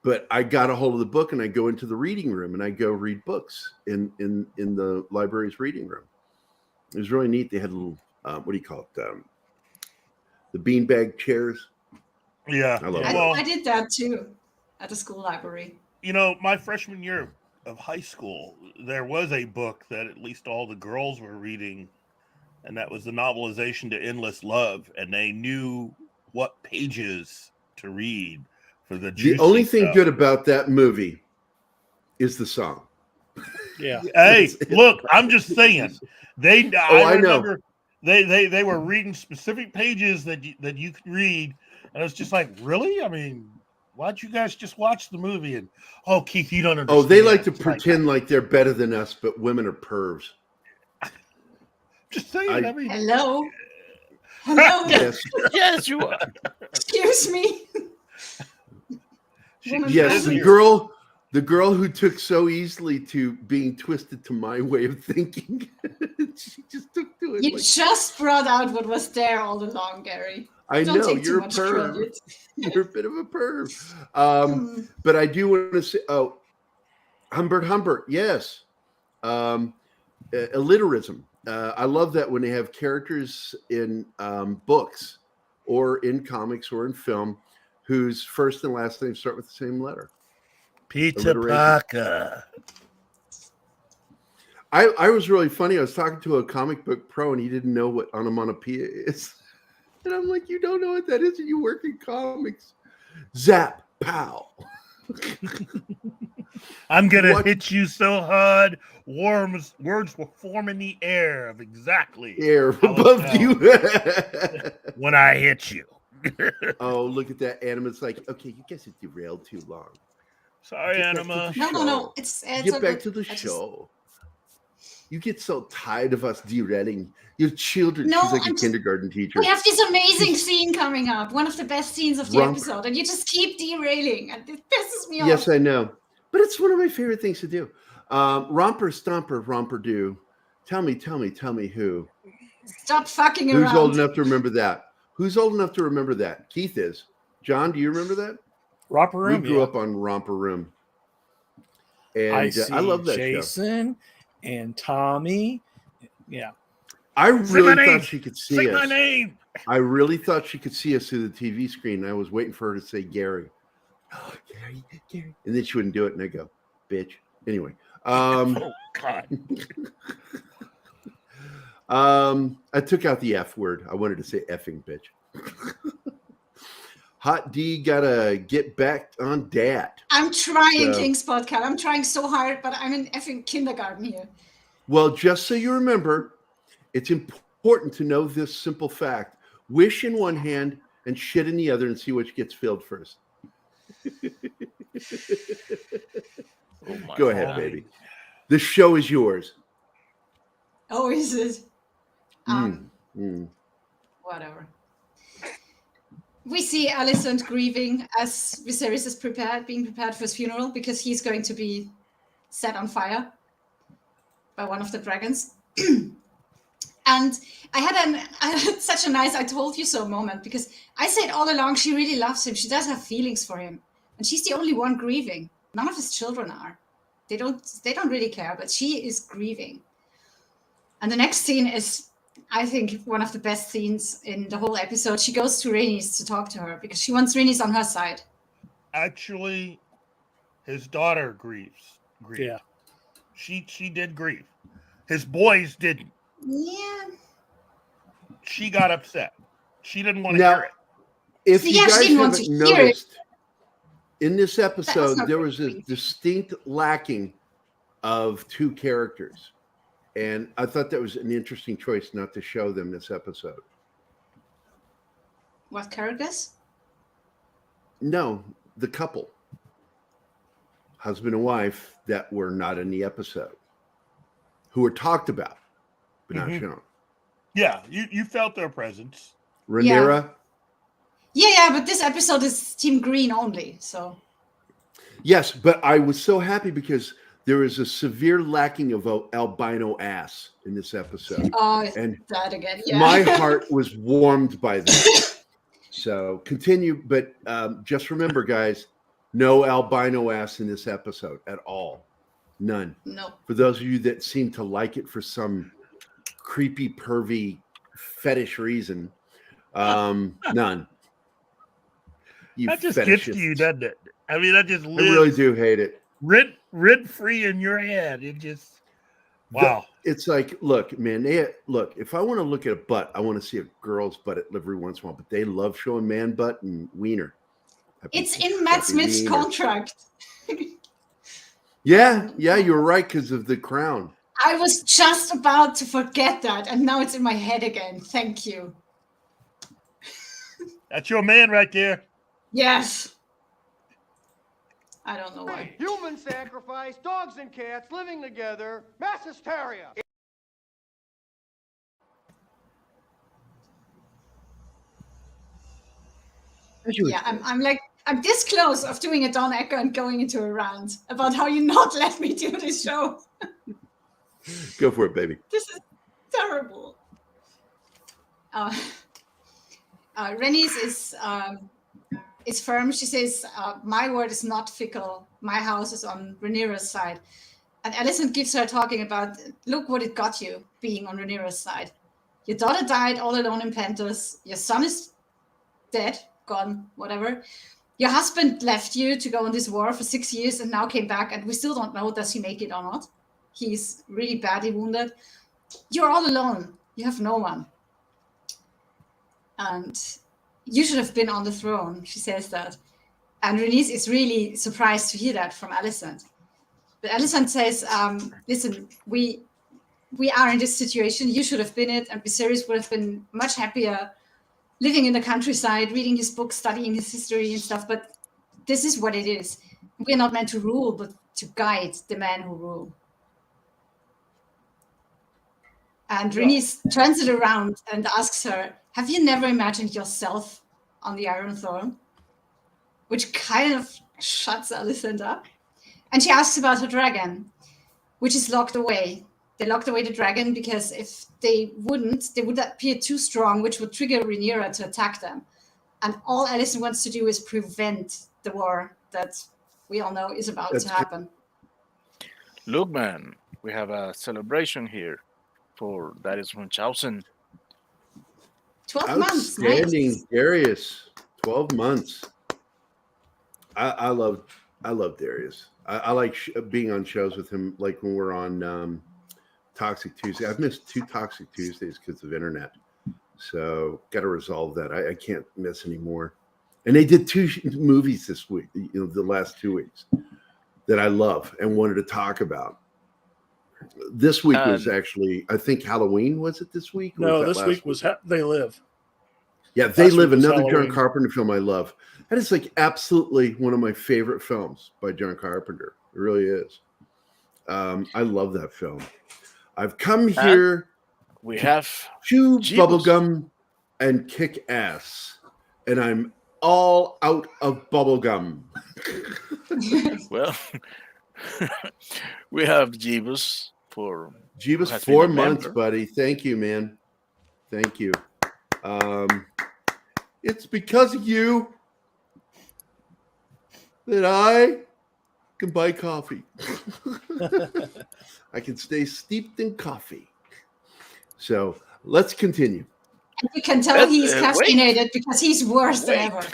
But I got a hold of the book and I go into the reading room and I go read books in the library's reading room. It was really neat. They had a little, what do you call it? the beanbag chairs. Yeah, I love I, that. I did that too at the school library. You know, my freshman year of high school, there was a book that at least all the girls were reading, and that was the novelization to Endless Love, and they knew what pages to read for the juicy The only thing stuff. good about that movie is the song. Yeah. Hey, look, I'm just saying. I remember they were reading specific pages that you could read, and it's just like, really? I mean, why'd you guys just watch the movie? And Keith, you don't understand. Oh, they like to pretend like they're better than us, but women are pervs. Just saying. I mean, hello. Yes. Yes, you are. Excuse me. Yes, the girl who took so easily to being twisted to my way of thinking. She just took to it. You just brought out what was there all along, Gary. I Don't know take too you're a much perv. credit. You're a bit of a perv. But I do want to say, Humbert, yes. Alliterism. I love that when they have characters in books or in comics or in film whose first and last names start with the same letter. Peter Parker. I was really funny. I was talking to a comic book pro and he didn't know what onomatopoeia is. And I'm like, you don't know what that is and you work in comics. Zap, pow. I'm going to hit you so hard, words will form in the air of exactly air above you. When I hit you. Oh, look at that Anima. It's like, okay, you guys have derailed too long. Sorry, Anima. No. It's get back to the show. You get so tired of us derailing your children. No, she's like a kindergarten teacher. We have this amazing scene coming up, one of the best scenes of the episode, and you just keep derailing, and it pisses me off. Yes, I know, but it's one of my favorite things to do. Romper, Stomper, Romper, Do. Tell me who. Stop fucking around. Who's old enough to remember that? Who's old enough to remember that? Keith is. John, do you remember that? Romper Room. We grew up on Romper Room, and I love that Jason show. And Tommy. Yeah. I really thought she could see Say us. my name. I really thought she could see us through the TV screen. I was waiting for her to say Gerry. Oh, Gerry. And then she wouldn't do it. And I go, bitch. Anyway. Oh, God. I took out the F word. I wanted to say effing bitch. Hot D gotta get back on dat. I'm trying, King's Podcast. I'm trying so hard, but I'm in effing kindergarten here. Well, just so you remember, it's important to know this simple fact. Wish in one hand and shit in the other and see which gets filled first. Go ahead, baby. The show is yours. Oh, is it? Whatever. We see Alicent grieving as Viserys is being prepared for his funeral because he's going to be set on fire by one of the dragons. And I had such a nice "I told you so" moment because I said all along she really loves him. She does have feelings for him, and she's the only one grieving. None of his children are. They don't really care, but she is grieving. And the next scene is, I think, one of the best scenes in the whole episode. She goes to Rhaenys to talk to her because she wants Rhaenys on her side. Actually, his daughter grieves. Yeah. She did grieve. His boys didn't. Yeah. She got upset. She didn't want to hear it. If you guys haven't noticed, in this episode, there was a distinct lacking of two characters. And I thought that was an interesting choice not to show them this episode. What characters? No, the couple. Husband and wife that were not in the episode. Who were talked about, but not shown. Yeah, you felt their presence. Rhaenyra? Yeah, but this episode is Team Green only, so. Yes, but I was so happy because there is a severe lacking of albino ass in this episode. Oh, and that again. Yeah. My heart was warmed by that. So continue, but just remember, guys, no albino ass in this episode at all. None. No. For those of you that seem to like it for some creepy, pervy, fetish reason, None. You That just gets to you, doesn't it? I mean, that just lives. I really do hate it. Rent free in your head. It just wow. It's like, look, man. Look. If I want to look at a butt, I want to see a girl's butt every once in a while. But they love showing man butt and wiener. It's in Matt Smith's contract. Yeah, you're right because of the crown. I was just about to forget that, and now it's in my head again. Thank you. That's your man right there. Yes. I don't know why. Human sacrifice, dogs and cats living together, mass hysteria. Yeah, I'm this close of doing a Don Echo and going into a rant about how you not let me do this show. Go for it, baby. This is terrible. Renice is firm. She says, my word is not fickle. My house is on Rhaenyra's side. And Alicent gives her talking about, look what it got you being on Rhaenyra's side. Your daughter died all alone in Pentos. Your son is dead, gone, whatever. Your husband left you to go on this war for 6 years and now came back, and we still don't know, does he make it or not? He's really badly wounded. You're all alone. You have no one. And you should have been on the throne, she says that. And Rhaenys is really surprised to hear that from Alicent. But Alicent says, listen, we are in this situation. You should have been it, and Viserys would have been much happier living in the countryside, reading his books, studying his history and stuff. But this is what it is. We're not meant to rule, but to guide the men who rule. And Rhaenys turns it around and asks her, have you never imagined yourself on the Iron Throne? Which kind of shuts Alicent up. And she asks about her dragon, which is locked away. They locked away the dragon because if they wouldn't, they would appear too strong, which would trigger Rhaenyra to attack them. And all Alicent wants to do is prevent the war that we all know is about to happen. Look, man, we have a celebration here for Darius Munchausen. 12 months. Outstanding, Nice. Darius. 12 months. I love Darius. I like being on shows with him, like when we're on Toxic Tuesday. I've missed 2 Toxic Tuesdays because of internet. So got to resolve that. I can't miss anymore. And they did 2 movies this week, the last 2 weeks that I love and wanted to talk about. This week was actually, I think Halloween, was it this week? No, this week was They Live. Yeah, They Live, another Halloween. John Carpenter film I love. That is like absolutely one of my favorite films by John Carpenter. It really is. I love that film. I've come here we have chew bubblegum and kick ass, and I'm all out of bubblegum. Well, we have Jeebus for Jeebus 4 months, buddy. Thank you, man. Thank you. It's because of you that I can buy coffee. I can stay steeped in coffee. So let's continue. And you can tell he's caffeinated because he's worse than ever.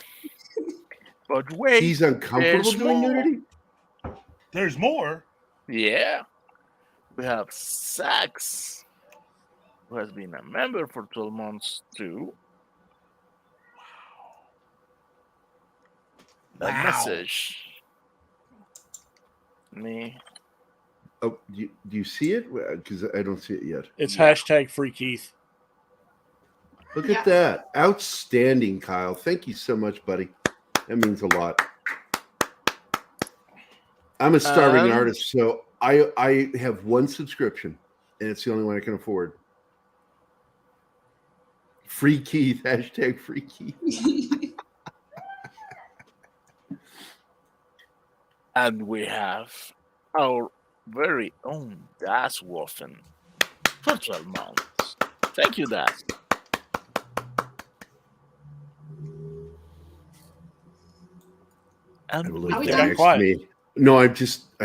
But wait, he's uncomfortable doing nudity. There's more. Yeah. We have Sax, who has been a member for 12 months too. Wow. That message. Me. Oh, do you see it? Because I don't see it yet. It's hashtag Free Keith. Look at that. Outstanding, Kyle. Thank you so much, buddy. That means a lot. I'm a starving artist, so I have 1 subscription, and it's the only one I can afford. Free Keith. Hashtag Free Keith. And we have our very own Das Wolfen for 12 months. Thank you, Das. I have a little boy next to me. No, I have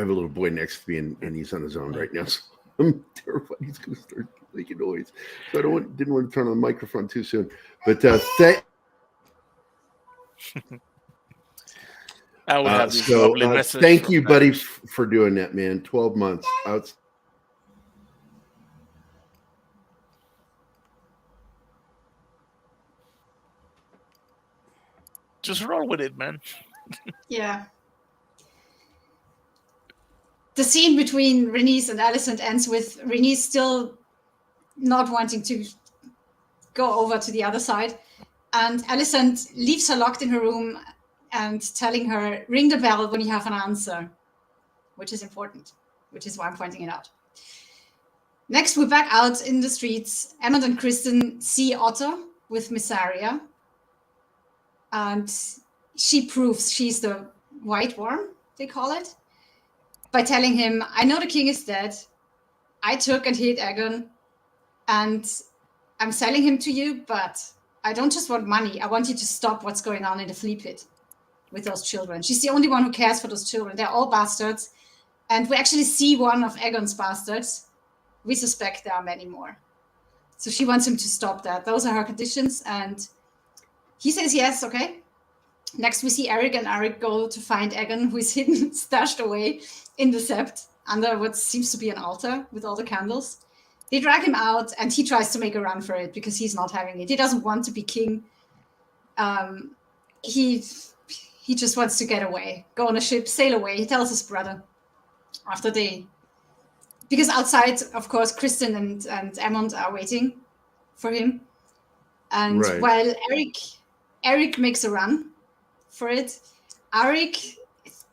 a little boy next to me, and he's on his own right now. So I'm terrified he's going to start. making noise. So I didn't want to turn on the microphone too soon. But I would have this lovely message. Thank you, buddy, for doing that, man. 12 months. Just roll with it, man. Yeah. The scene between Rhaenys and Alicent ends with Rhaenys still not wanting to go over to the other side. And Alicent leaves her locked in her room and telling her, ring the bell when you have an answer, which is important, which is why I'm pointing it out. Next, we're back out in the streets. Emmett and Kristen see Otto with Missaria. And she proves she's the White Worm, they call it, by telling him, I know the king is dead. I took and hid Aegon, and I'm selling him to you, but I don't just want money. I want you to stop what's going on in the flea pit with those children. She's the only one who cares for those children. They're all bastards. And we actually see one of Aegon's bastards. We suspect there are many more. So she wants him to stop that. Those are her conditions. And he says yes, okay. Next, we see Eric and Eric go to find Aegon, who is hidden, stashed away in the sept under what seems to be an altar with all the candles. They drag him out, and he tries to make a run for it because he's not having it. He doesn't want to be king. He just wants to get away, go on a ship, sail away. He tells his brother because outside, of course, Kristen and Aemond are waiting for him. And while Eric makes a run for it,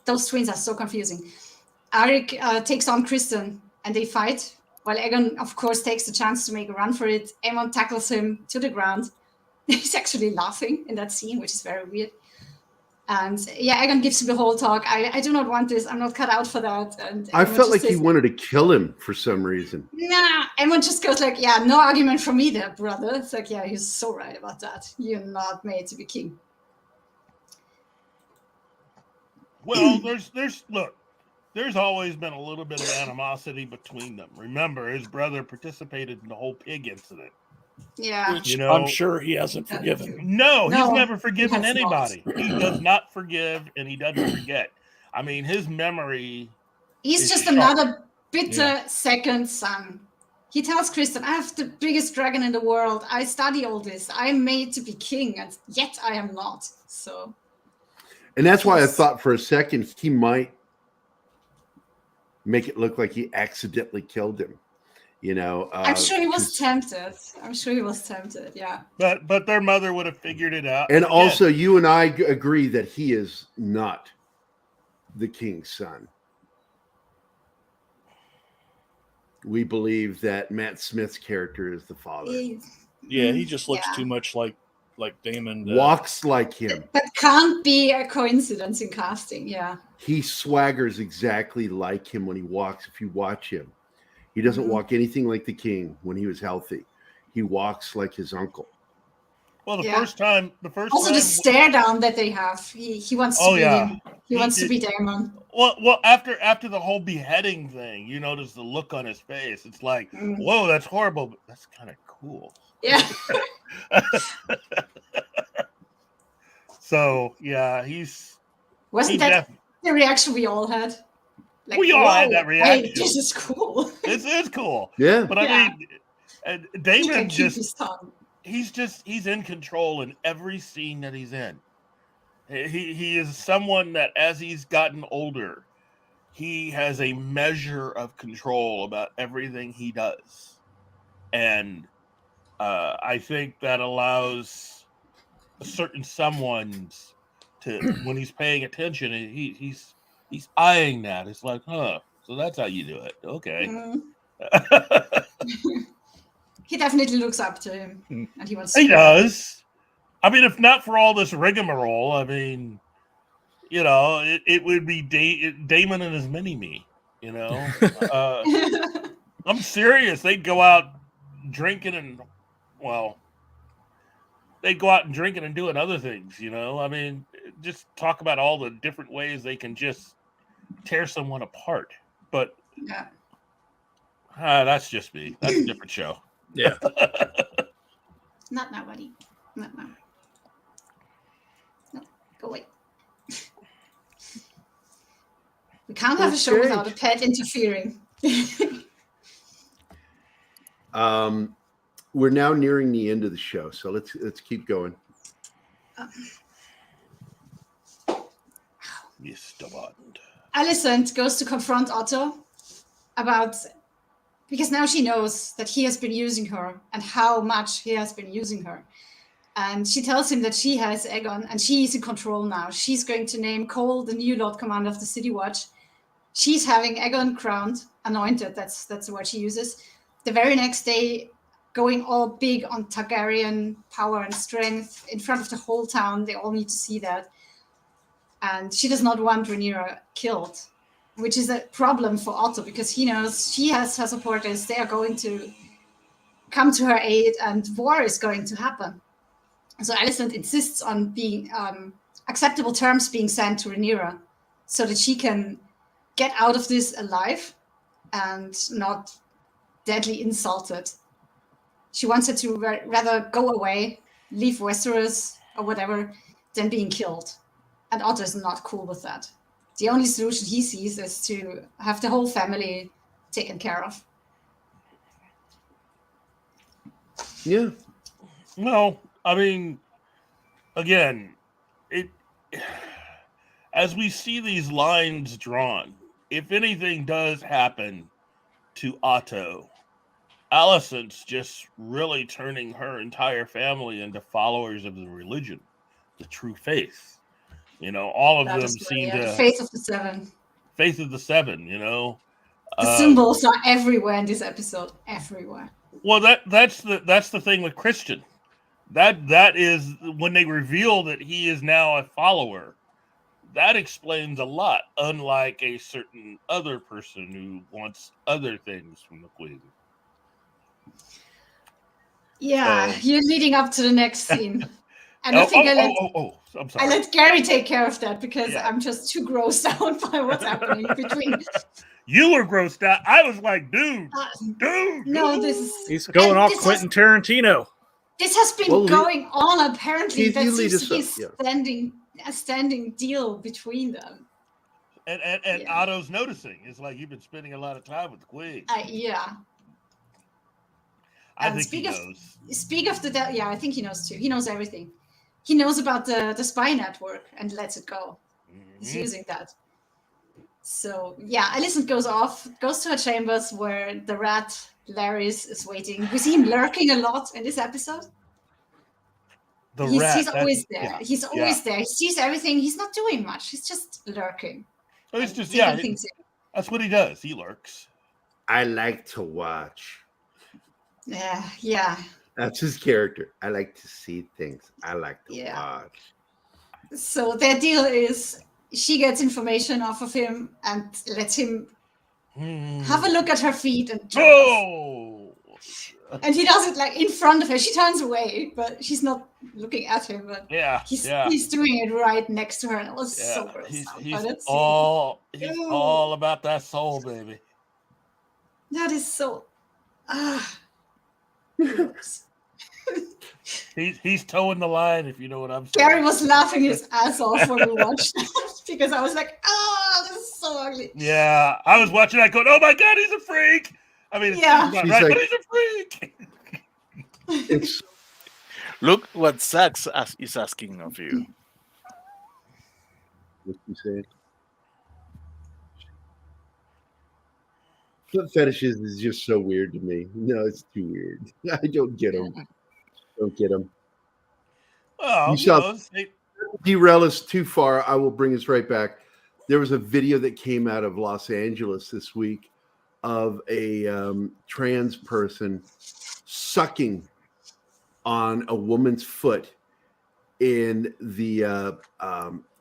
those twins are so confusing. Eric takes on Kristen and they fight, while Aegon, of course, takes the chance to make a run for it. Aemond tackles him to the ground. He's actually laughing in that scene, which is very weird. And Aegon gives him the whole talk. I do not want this. I'm not cut out for that. And I felt like he wanted to kill him for some reason. Nah, Aemond just goes like, no argument from me there, brother. It's like, he's so right about that. You're not made to be king. Well, there's always been a little bit of animosity between them. Remember, his brother participated in the whole pig incident. Yeah. Which I'm sure he hasn't forgiven. No, he's never forgiven anybody. He does not forgive, and he doesn't forget. I mean, his memory. He's just another bitter second son. He tells Kristen, I have the biggest dragon in the world. I study all this. I'm made to be king, and yet I am not. So. And that's why I thought for a second he might make it look like he accidentally killed him. I'm sure he was tempted. Yeah. But their mother would have figured it out. And also, you and I agree that he is not the king's son. We believe that Matt Smith's character is the father. He just looks too much like Damon. Walks like him. That can't be a coincidence in casting, yeah. He swaggers exactly like him when he walks. If you watch him, he doesn't walk anything like the king when he was healthy. He walks like his uncle. Well, the first time. The stare down that they have. He wants to be him. He wants to be Damon. Well, after the whole beheading thing, you notice the look on his face. It's like, whoa, that's horrible, but that's kind of cool. Yeah. So he's. Wasn't that the reaction we all had? Like, we all had that reaction. Hey, this is cool. This is cool. Yeah. But I mean, Damon he's in control in every scene that he's in. He is someone that, as he's gotten older, he has a measure of control about everything he does. And I think that allows a certain someone's to, when he's paying attention, he's eyeing that. It's like, so that's how you do it. Okay. He definitely looks up to him, and he wants to. He does. I mean, if not for all this rigmarole, I mean, it would be Damon and his mini-me, I'm serious. They'd go out drinking and doing other things, I mean, just talk about all the different ways they can just tear someone apart. But that's just me. That's a different show. Yeah. Not now, buddy. Not now. No, go away. We can't have a show without a pet interfering. We're now nearing the end of the show, so let's keep going. Alicent goes to confront Otto because now she knows that he has been using her and how much he has been using her. And she tells him that she has Aegon and she's in control now. She's going to name Cole the new Lord Commander of the City Watch. She's having Aegon crowned, anointed. That's the word she uses. The very next day, going all big on Targaryen power and strength in front of the whole town. They all need to see that. And she does not want Rhaenyra killed, which is a problem for Otto because he knows she has her supporters. They are going to come to her aid and war is going to happen. So Alicent insists on being acceptable terms being sent to Rhaenyra so that she can get out of this alive and not deadly insulted. She wants her to rather go away, leave Westeros or whatever, than being killed. And Otto is not cool with that. The only solution he sees is to have the whole family taken care of. Yeah. No, I mean, again, as we see these lines drawn, if anything does happen to Otto, Alicent's just really turning her entire family into followers of the religion, the true faith. You know, all of them seem to... The faith of the seven. Faith of the seven, you know. The symbols are everywhere in this episode. Everywhere. Well, that's the thing with Christian. That is when they reveal that he is now a follower. That explains a lot, unlike a certain other person who wants other things from the Queen. Yeah, you're leading up to the next scene. And I think I'm sorry. I let Gerry take care of that because I'm just too grossed out by what's happening between. You were grossed out. I was like, dude. No, this is. He's going off Quentin Tarantino. This has been going on apparently. That seems to be a standing deal between them. And Otto's noticing. It's like you've been spending a lot of time with the Queen. Yeah. I think he knows. Speak of I think he knows too. He knows everything. He knows about the spy network and lets it go. He's using that. So Alicent goes to her chambers where the rat Larys is waiting. We see him lurking a lot in this episode. He's always there. Yeah. He's always there. He sees everything. He's not doing much. He's just lurking. Oh, it's just that's what he does. He lurks. I like to watch. Yeah. That's his character. I like to see things. I like to watch. So their deal is she gets information off of him and lets him have a look at her feet and and he does it like in front of her. She turns away, but she's not looking at him. But he's doing it right next to her, and it was so gross. He's all about that soul, baby. That is so. He's towing the line, if you know what I'm saying. Gerry was laughing his ass off when we watched that because I was like, this is so ugly. Yeah, I was watching that going, oh my God, he's a freak. I mean, he's not right, but he's a freak. Look what Sax is asking of you. What's he saying? Foot fetishes is just so weird to me. No, it's too weird. I don't get them. Don't get them. Oh, you shall derail us too far. I will bring us right back. There was a video that came out of Los Angeles this week of a trans person sucking on a woman's foot in the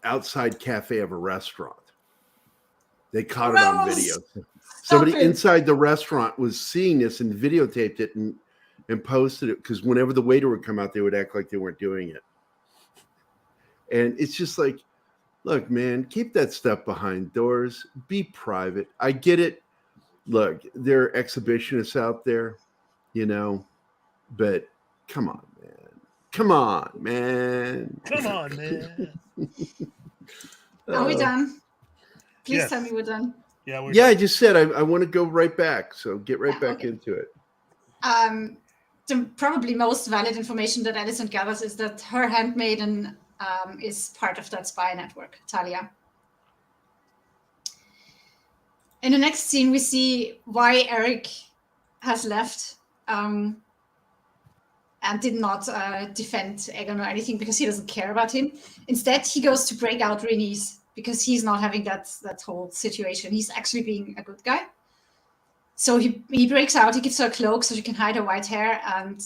outside cafe of a restaurant. They caught it on video. Somebody inside the restaurant was seeing this and videotaped it and posted it because whenever the waiter would come out, they would act like they weren't doing it. And it's just like, look, man, keep that stuff behind doors. Be private. I get it. Look, there are exhibitionists out there, you know. but come on, man. Come on, man. Come on, man. Are we done? Please yes. tell me we're done. Yeah, we're yeah. done. I just said I want to go right back, so get right back okay. into it. The probably most valid information that Alicent gathers is that her handmaiden is part of that spy network, Talia. In the next scene, we see why Eric has left and did not defend Aegon or anything, because he doesn't care about him. Instead, he goes to break out Rhaenys because he's not having that whole situation. He's actually being a good guy. So he breaks out, he gives her a cloak so she can hide her white hair, and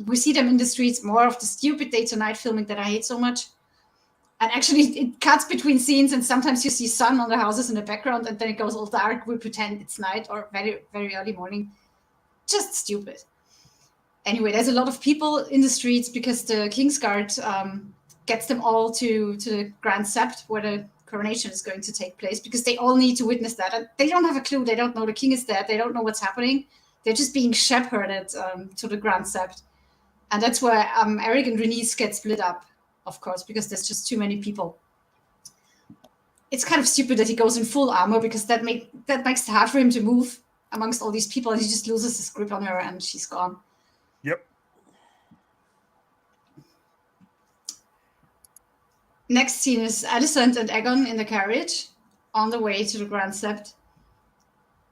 we see them in the streets, more of the stupid day-to-night filming that I hate so much. And actually, it cuts between scenes, and sometimes you see sun on the houses in the background, and then it goes all dark. We pretend it's night or very, very early morning. Just stupid. Anyway, there's a lot of people in the streets because the Kingsguard gets them all to the Grand Sept, where the coronation is going to take place, because they all need to witness that. And they don't have a clue. They don't know the king is dead. They don't know what's happening. They're just being shepherded to the Grand Sept. And that's where Eric and Rhaenys get split up, of course, because there's just too many people. It's kind of stupid that he goes in full armor, because that makes it hard for him to move amongst all these people, and he just loses his grip on her and she's gone. Yep. Next scene is Alicent and Aegon in the carriage on the way to the Grand Sept.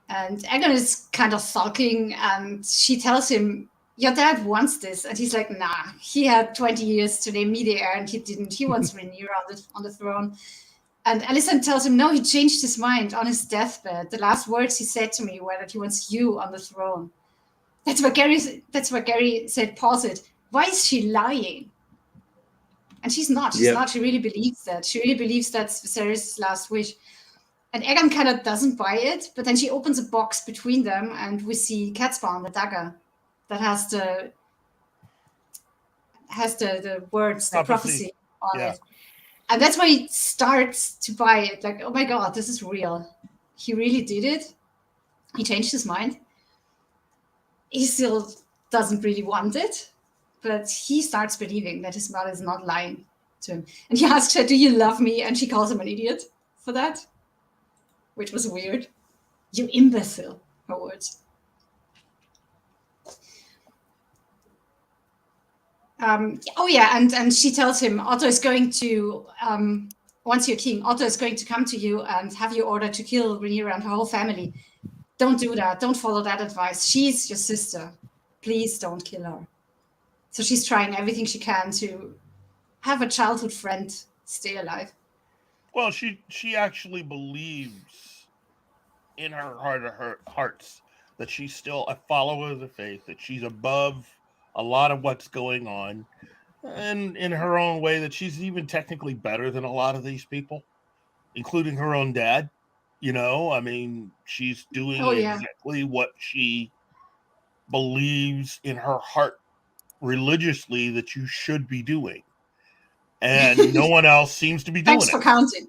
And Aegon is kind of sulking, and she tells him, your dad wants this. And he's like, nah, he had 20 years to name me the heir, and he didn't. He wants Rhaenyra on the throne. And Alicent tells him, no, he changed his mind on his deathbed. The last words he said to me were that he wants you on the throne. That's what Gerry said, pause it. Why is she lying? And she's not. She's not. She really believes that. She really believes that's Viserys' last wish. And Aegon kind of doesn't buy it, but then she opens a box between them, and we see Catspawn, the dagger, that has the words, the prophecy on it. And that's why he starts to buy it. Like, oh my God, this is real. He really did it. He changed his mind. He still doesn't really want it, but he starts believing that his mother is not lying to him. And he asks her, do you love me? And she calls him an idiot for that, which was weird. You imbecile, her words. And she tells him, Otto is going to, once you're king, Otto is going to come to you and have you order to kill Rhaenyra and her whole family. Don't do that. Don't follow that advice. She's your sister. Please don't kill her. So she's trying everything she can to have a childhood friend stay alive. Well, she actually believes in her heart of her hearts that she's still a follower of the faith, that she's above a lot of what's going on, and in her own way that she's even technically better than a lot of these people, including her own dad. You know, I mean, she's doing exactly what she believes in her heart religiously that you should be doing. And no one else seems to be doing it. Thanks for counting.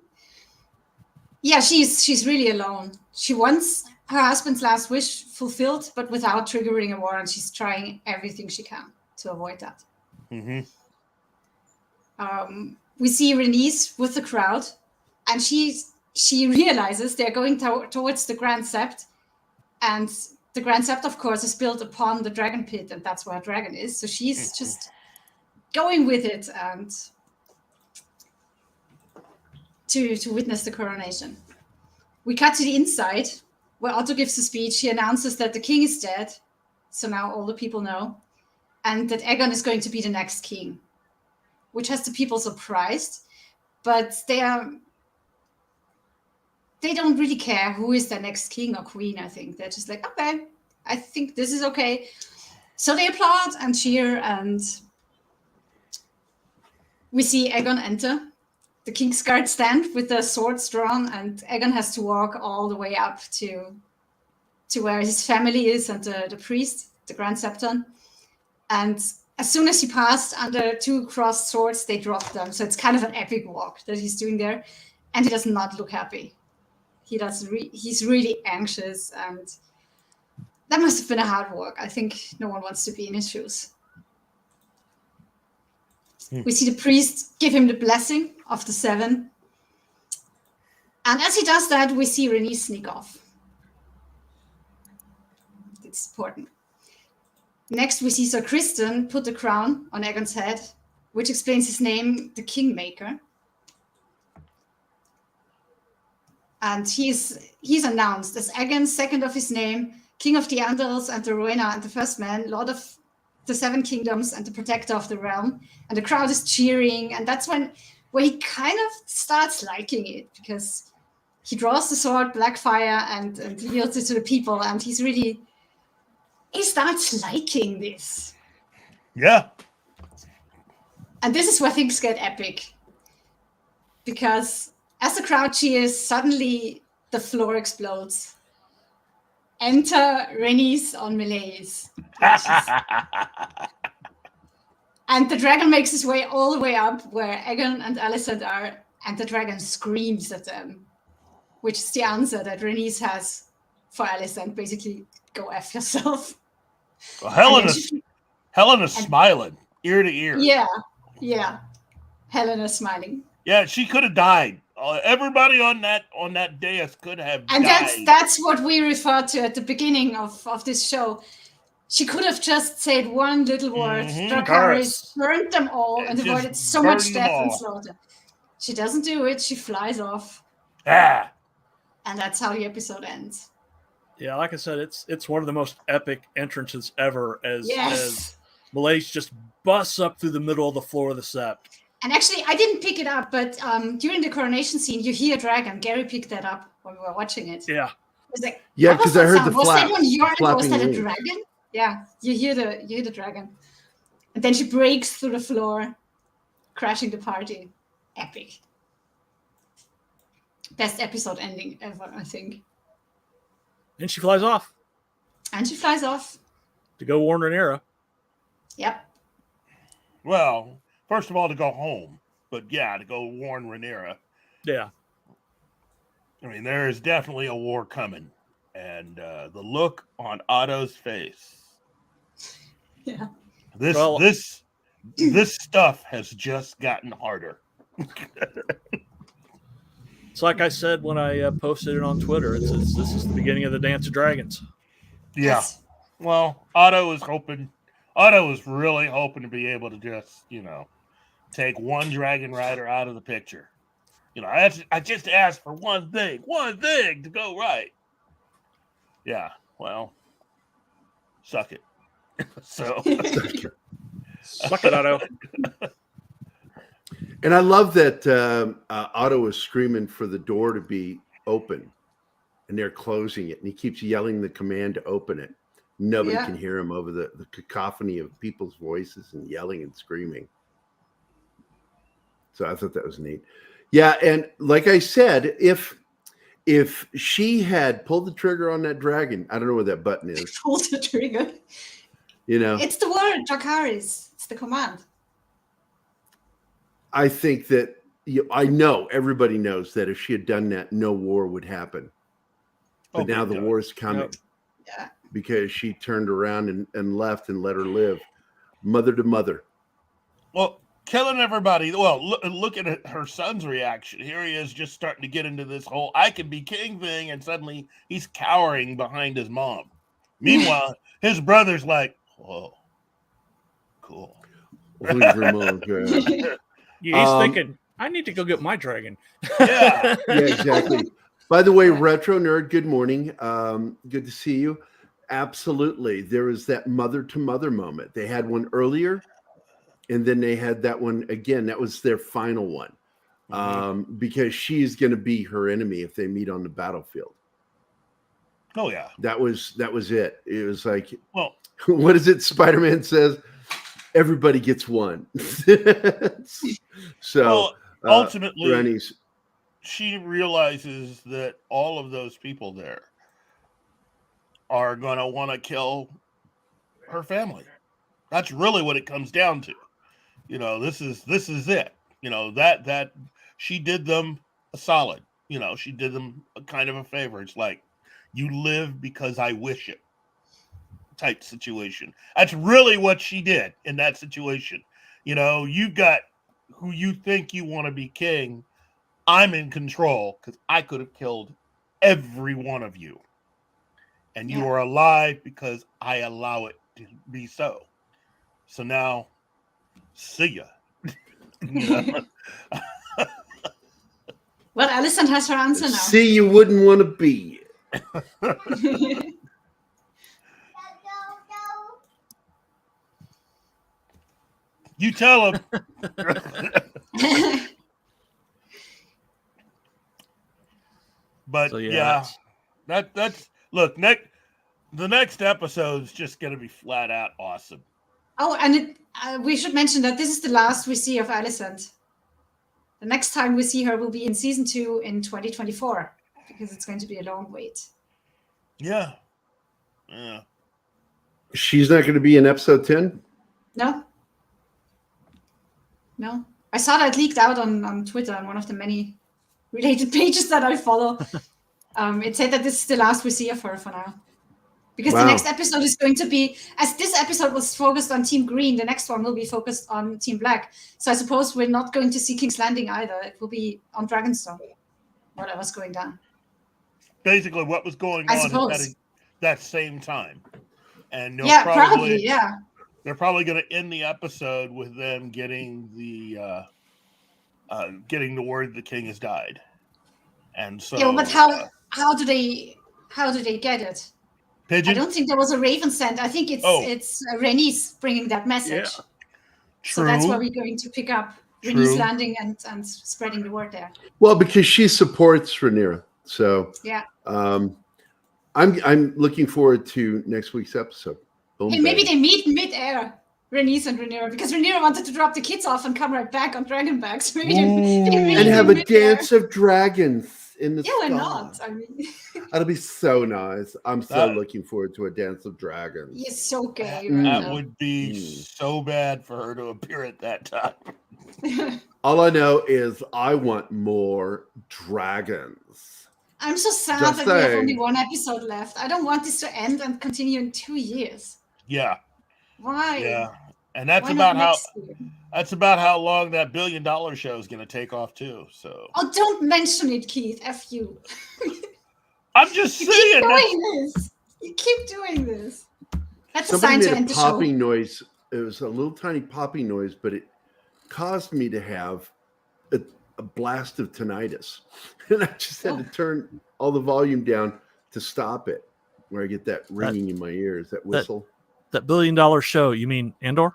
Yeah, she's really alone. She wants her husband's last wish fulfilled, but without triggering a war, and she's trying everything she can to avoid that. Mm-hmm. We see Rhaenys with the crowd, and she realizes they're going towards the Grand Sept, and the Grand Sept, of course, is built upon the dragon pit, and that's where a dragon is. So she's just going with it and to witness the coronation. We cut to the inside, where Otto gives a speech. He announces that the king is dead, so now all the people know, and that Aegon is going to be the next king, which has the people surprised, but they don't really care who is the next king or queen, I think. They're just like, okay, I think this is okay. So they applaud and cheer, and we see Aegon enter. The Kingsguard stand with their swords drawn, and Aegon has to walk all the way up to where his family is and the priest, the Grand Septon. And as soon as he passed under two crossed swords, they drop them. So it's kind of an epic walk that he's doing there. And he does not look happy. He's really anxious. And that must have been a hard work. I think no one wants to be in his shoes. We see the priest give him the blessing of the 7. And as he does that, we see Renée sneak off. It's important. Next, we see Sir Kristen put the crown on Aegon's head, which explains his name, the Kingmaker. And he's announced as Aegon, second of his name, King of the Andals and the Rowena and the First Man, Lord of the 7 Kingdoms and the Protector of the Realm. And the crowd is cheering. And that's where he kind of starts liking it, because he draws the sword, Blackfire, and yields it to the people. And he starts liking this. Yeah. And this is where things get epic. Because as the crowd cheers, suddenly the floor explodes. Enter Rhaenys on Meleys. And the dragon makes his way all the way up where Aegon and Alicent are, and the dragon screams at them, which is the answer that Rhaenys has for Alicent. Basically, go F yourself. Well, Helena's smiling ear to ear. Yeah. Helena's smiling. Yeah, she could have died. Everybody on that dais could have and died. And that's what we referred to at the beginning of this show. She could have just said one little word, Dracarys, burned them all, and avoided so much death and slaughter. She doesn't do it. She flies off. And that's how the episode ends. Yeah, like I said, it's one of the most epic entrances ever as Meleys just busts up through the middle of the floor of the Sept. And actually, I didn't pick it up, but during the coronation scene, you hear a dragon. Gerry picked that up when we were watching it. Yeah. It was like, yeah, because I heard the was flap. Was that a dragon? Yeah, you hear the dragon. And then she breaks through the floor, crashing the party. Epic. Best episode ending ever, I think. And she flies off. To go warn Rhaenyra. Yep. Well, first of all, to go home. But yeah, to go warn Rhaenyra. Yeah. I mean, there is definitely a war coming. And the look on Otto's face. Yeah. This stuff has just gotten harder. It's like I said when I posted it on Twitter. This is the beginning of the Dance of Dragons. Yeah. Yes. Well, Otto was really hoping to be able to just, take one dragon rider out of the picture. I just asked for one thing to go right. Yeah. Well, suck it. So suck it, Otto. And I love that Otto is screaming for the door to be open, and they're closing it, and he keeps yelling the command to open it. Nobody can hear him over the cacophony of people's voices and yelling and screaming. So I thought that was neat. Yeah, and like I said, if she had pulled the trigger on that dragon, I don't know where that button is. Pulled the trigger. It's the word, Dracarys. It's the command. I think that I know everybody knows that if she had done that, no war would happen. But now the war is coming. Yeah. Because she turned around and left and let her live, mother to mother. Well, killing everybody. Well, look at her son's reaction. Here he is, just starting to get into this whole "I can be king" thing, and suddenly he's cowering behind his mom. Meanwhile, his brother's like, "Whoa, cool." He's thinking, I need to go get my dragon. Yeah, exactly. By the way, Retro Nerd, good morning. Good to see you. Absolutely. There was that mother to mother moment. They had one earlier, and then they had that one again. That was their final one. Because she's going to be her enemy if they meet on the battlefield. Oh, yeah. That was it. It was like, well, what is it? Spider-Man says, everybody gets one. So ultimately, she realizes that all of those people there are going to want to kill her family. That's really what it comes down to. This is it. That she did them a solid. She did them a kind of a favor. It's like, you live because I wish it. type situation. That's really what she did in that situation. You know, you got who you think you want to be king. I'm in control because I could have killed every one of you. And you are alive because I allow it to be so. So now, see ya. Well, Alicent has her answer now. See, you wouldn't want to be. You tell him. But So, that's look, the next episode is just going to be flat out awesome. Oh, and we should mention that this is the last we see of Alicent. The next time we see her will be in season 2 in 2024, because it's going to be a long wait. Yeah. She's not going to be in episode 10? No. I saw that leaked out on Twitter on one of the many related pages that I follow. It said that this is the last we see of her for now. Because the next episode is going to be, as this episode was focused on Team Green, the next one will be focused on Team Black. So I suppose we're not going to see King's Landing either. It will be on Dragonstone, whatever's going down. Basically, what was going on at that same time. And probably. They're probably going to end the episode with them getting the word the king has died. And so, but how do they get it? Pigeon? I don't think there was a raven sent. I think it's Rhaenys bringing that message. Yeah. So that's where we're going to pick up Rhaenys landing and spreading the word there. Well, because she supports Rhaenyra, so I'm looking forward to next week's episode. Hey, maybe they meet mid-air, Rhaenys and Rhaenyra, because Rhaenyra wanted to drop the kids off and come right back on Dragonbacks. Maybe and have a dance of dragons in the sky. Why not? I mean, that'll be so nice. I'm so looking forward to a dance of dragons. It's so gay. That would be so bad for her to appear at that time. All I know is I want more dragons. I'm so sad that we have only one episode left. I don't want this to end and continue in 2 years. Yeah. Why? Yeah. And that's about how long that $1 billion show is going to take off too. So. Oh, don't mention it, Keith. F you. I'm just saying. You keep doing this. That's Somebody a sign made to end the popping show. noise. It was a little tiny popping noise, but it caused me to have a blast of tinnitus, and I just had to turn all the volume down to stop it. Where I get that ringing in my ears, that whistle. That $1 billion show. You mean Andor?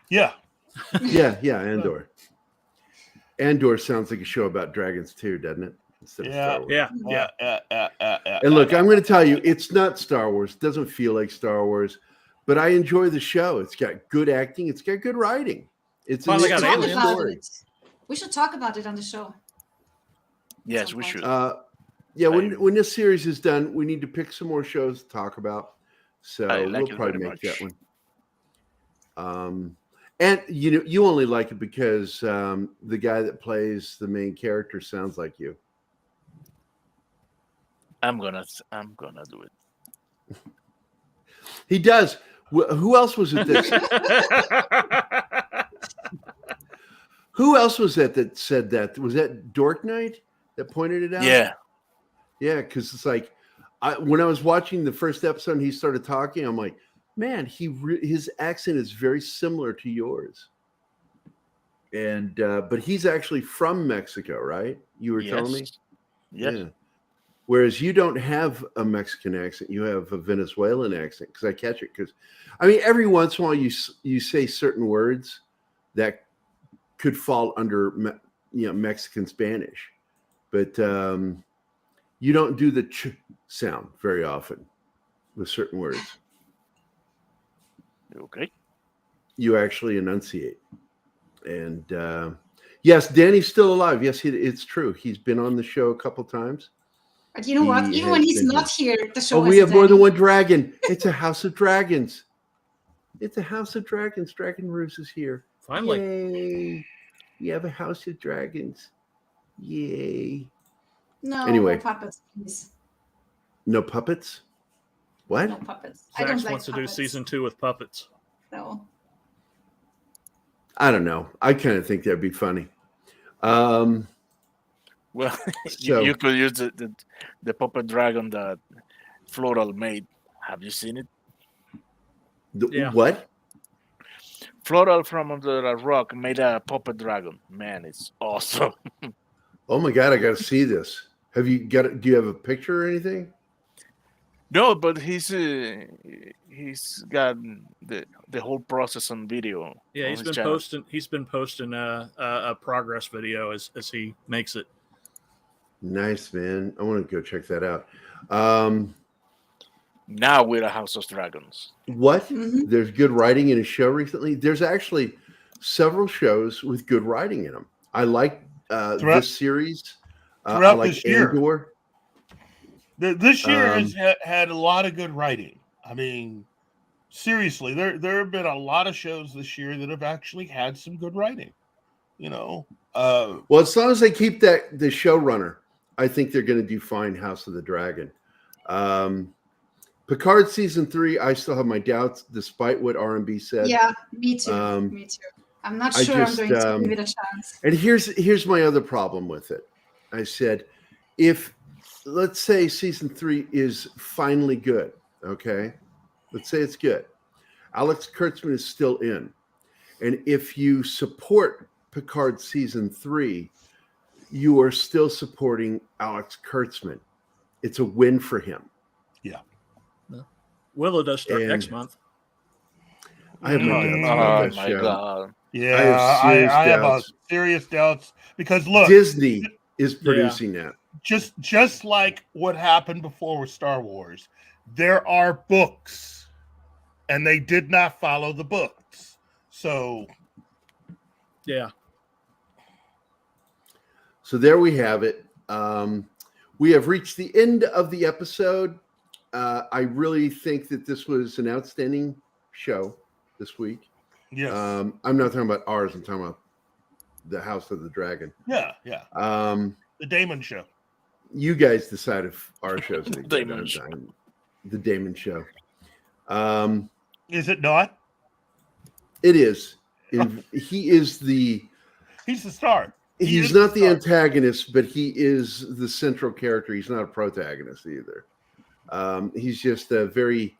Yeah. Yeah, Andor. Andor sounds like a show about dragons too, doesn't it? Instead of Star Wars. Yeah. And look, I'm going to tell you, it's not Star Wars. It doesn't feel like Star Wars, but I enjoy the show. It's got good acting. It's got good writing. It's finally got an aliens. story. We should talk about it on the show. Yes, we should. When this series is done, we need to pick some more shows to talk about. So we'll probably make that one. And you only like it because the guy that plays the main character sounds like you. I'm gonna do it. He does. Who else was it that? Who else was that said that? Was that Dork Knight that pointed it out? Yeah. Because it's like when I was watching the first episode, and he started talking. I'm like, man, his accent is very similar to yours. And but he's actually from Mexico, right? You were telling me. Yes. Yeah. Whereas you don't have a Mexican accent, you have a Venezuelan accent. Because I catch it. Because I mean, every once in a while you say certain words that could fall under Mexican Spanish, but you don't do the ch sound very often with certain words. Okay. You actually enunciate. And yes, Danny's still alive. Yes, it's true. He's been on the show a couple times. But you know what? Even when he's not here, the show. Oh, we have more than one dragon. It's a House of Dragons. It's a House of Dragons. Dragon Ruse is here. Finally. Yay. You have a House of Dragons. Yay. No, anyway. no puppets, please. No puppets? What? No puppets. I don't Zax like wants to do puppets. season 2 with puppets. No. I don't know. I kind of think that'd be funny. Well, So- you could use the puppet dragon that Floral made. Have you seen it? What? Floral from Under a Rock made a puppet dragon. Man, it's awesome. Oh my God, I got to see this. Have you got it? Do you have a picture or anything? No, but he's got the whole process on video. Yeah, on he's his been channel. posting. He's been posting a progress video as he makes it. Nice, man. I want to go check that out. Now we're a House of Dragons. What? There's good writing in a show recently. There's actually several shows with good writing in them. I like this series. I throughout like this year. Andor. This year has had a lot of good writing. I mean, seriously, there have been a lot of shows this year that have actually had some good writing. You know, Well, as long as they keep the showrunner, I think they're going to do fine. House of the Dragon. Picard season 3, I still have my doubts, despite what R&B said. Yeah, me too. Me too. I'm not sure I'm going to give it a chance. And here's my other problem with it. I said, if let's say season 3 is finally good, okay? Let's say it's good. Alex Kurtzman is still in. And if you support Picard season 3, you are still supporting Alex Kurtzman. It's a win for him. Yeah. Willow does start And next month. I have my doubts about that show. God. Yeah, I have a serious doubts because look, Disney is producing that. Just like what happened before with Star Wars, there are books, and they did not follow the books. So, yeah. So there we have it. We have reached the end of the episode. I really think that this was an outstanding show this week. Yes. I'm not talking about ours. I'm talking about the House of the Dragon. Yeah. The Damon Show. You guys decide if our show's any good. Damon Show. The Damon Show. Is it not? It is. He is the. He's the star. He's not the antagonist, but he is the central character. He's not a protagonist either. He's just a very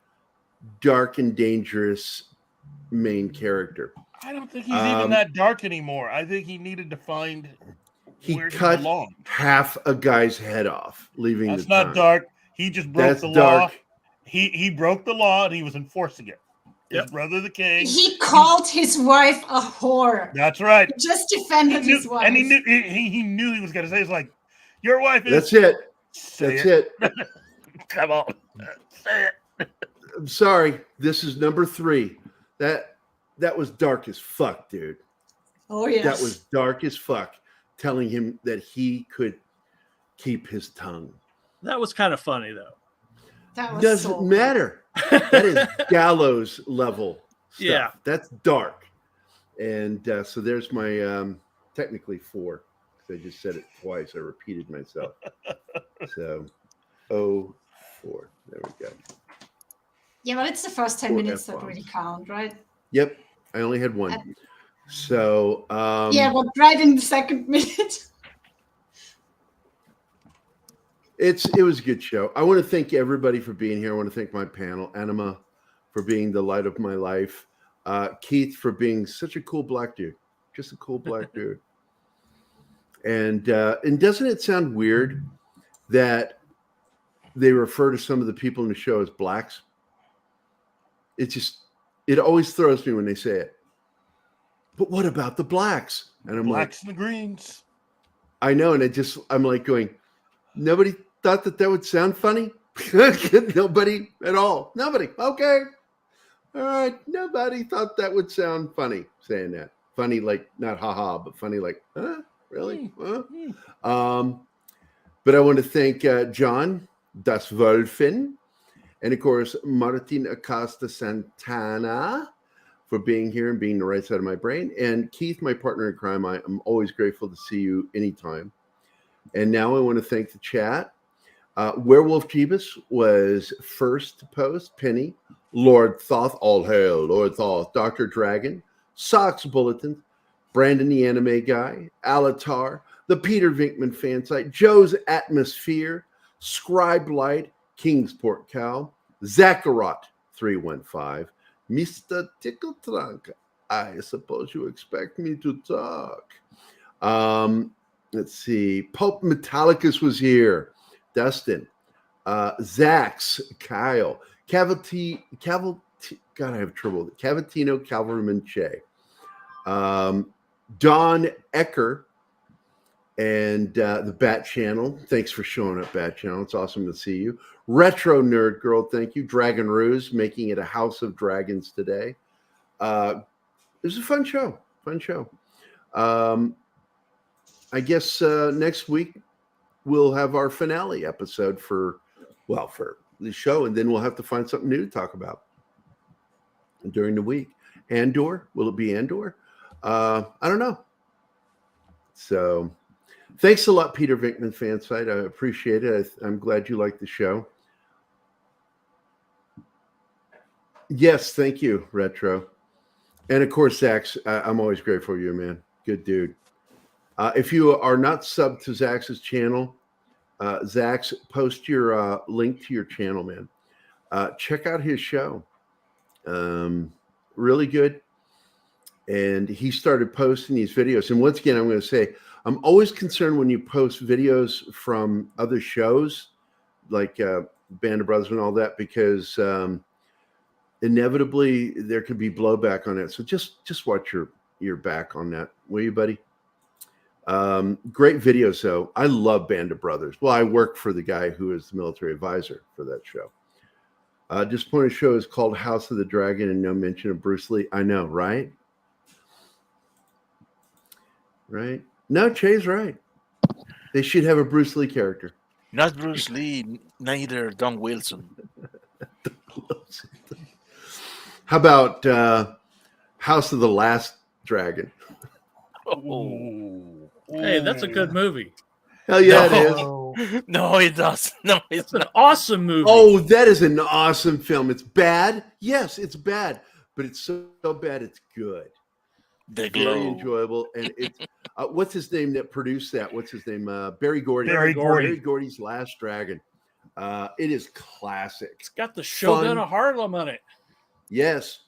dark and dangerous main character. I don't think he's even that dark anymore. I think he needed to find He where cut he belonged. half a guy's head off, leaving That's the not time. dark. He just broke That's the law. dark. He broke the law and he was enforcing it. His brother, the king. He called his wife a whore. That's right. He just defended his wife. And he knew he was going to say, it's like, your wife is. That's it. Say That's it. Come on. Say it. I'm sorry. This is number 3. That was dark as fuck, dude. Oh, yes. That was dark as fuck, telling him that he could keep his tongue. That was kind of funny, though. That was Doesn't so matter. That is gallows level stuff. Yeah. That's dark. And so there's my technically 4. I just said it twice. I repeated myself. So 4. There we go. Yeah, but it's the first 10 Four minutes that F-bombs. really count, right? Yep. I only had 1. So yeah, but right in the second minute. It was a good show. I want to thank everybody for being here. I want to thank my panel, Anima, for being the light of my life, Keith for being such a cool black dude, just a cool black dude. And doesn't it sound weird that they refer to some of the people in the show as blacks? It always throws me when they say it. But what about the blacks? And I'm Blacks and the greens. I know, and I'm like going, nobody thought that would sound funny? Nobody at all. Nobody. Okay. All right. Nobody thought that would sound funny saying that. Funny, like not haha, but funny, like, huh? Really? Huh? But I want to thank John Das Wolfen and, of course, Martin Acosta Santana for being here and being the right side of my brain. And Keith, my partner in crime, I'm always grateful to see you anytime. And now I want to thank the chat. Werewolf Jeebus was first to post. Penny, Lord Thoth, all hail, Lord Thoth, Dr. Dragon, Socks Bulletin, Brandon the Anime Guy, Alatar, the Peter Vinkman fan site, Joe's Atmosphere, Scribe Light, Kingsport Cow, Zacharot 315, Mr. Tickle Trunk. I suppose you expect me to talk. Let's see. Pope Metallicus was here. Dustin, Zax, Kyle, God, I have trouble with it. Cavatino, Calverman, Che, Don Ecker, and the Bat Channel. Thanks for showing up, Bat Channel. It's awesome to see you. Retro Nerd Girl, thank you. Dragon Ruse, making it a House of Dragons today. It was a fun show. I guess next week we'll have our finale episode for the show, and then we'll have to find something new to talk about during the week. Andor, will it be Andor? I don't know. So thanks a lot, Peter Vinkman fan site. I appreciate it. I'm glad you liked the show. Yes, thank you, Retro. And of course, Zach, I'm always grateful for you, man. Good dude. If you are not subbed to Zach's channel, Zach's, post your link to your channel, man. Check out his show. Really good. And he started posting these videos. And once again, I'm going to say, I'm always concerned when you post videos from other shows, like Band of Brothers and all that, because inevitably there could be blowback on it. So just watch your back on that, will you, buddy? Great videos, though. I love Band of Brothers. Well, I work for the guy who is the military advisor for that show. Disappointed show is called House of the Dragon and no mention of Bruce Lee. I know, right? Right? No, Che's right. They should have a Bruce Lee character. Not Bruce Lee, neither Don Wilson. How about House of the Last Dragon? Oh. Hey, that's a good movie. Hell yeah, it is. No, it doesn't. No, it's an awesome movie. Oh, that is an awesome film. It's bad. Yes, it's bad, but it's so bad it's good. The Very Glow. enjoyable. And it's what's his name that produced that? What's his name? Barry Gordy. Barry Gordy. Barry Gordy's Last Dragon. It is classic. It's got the Shogun Fun. of Harlem on it. Yes.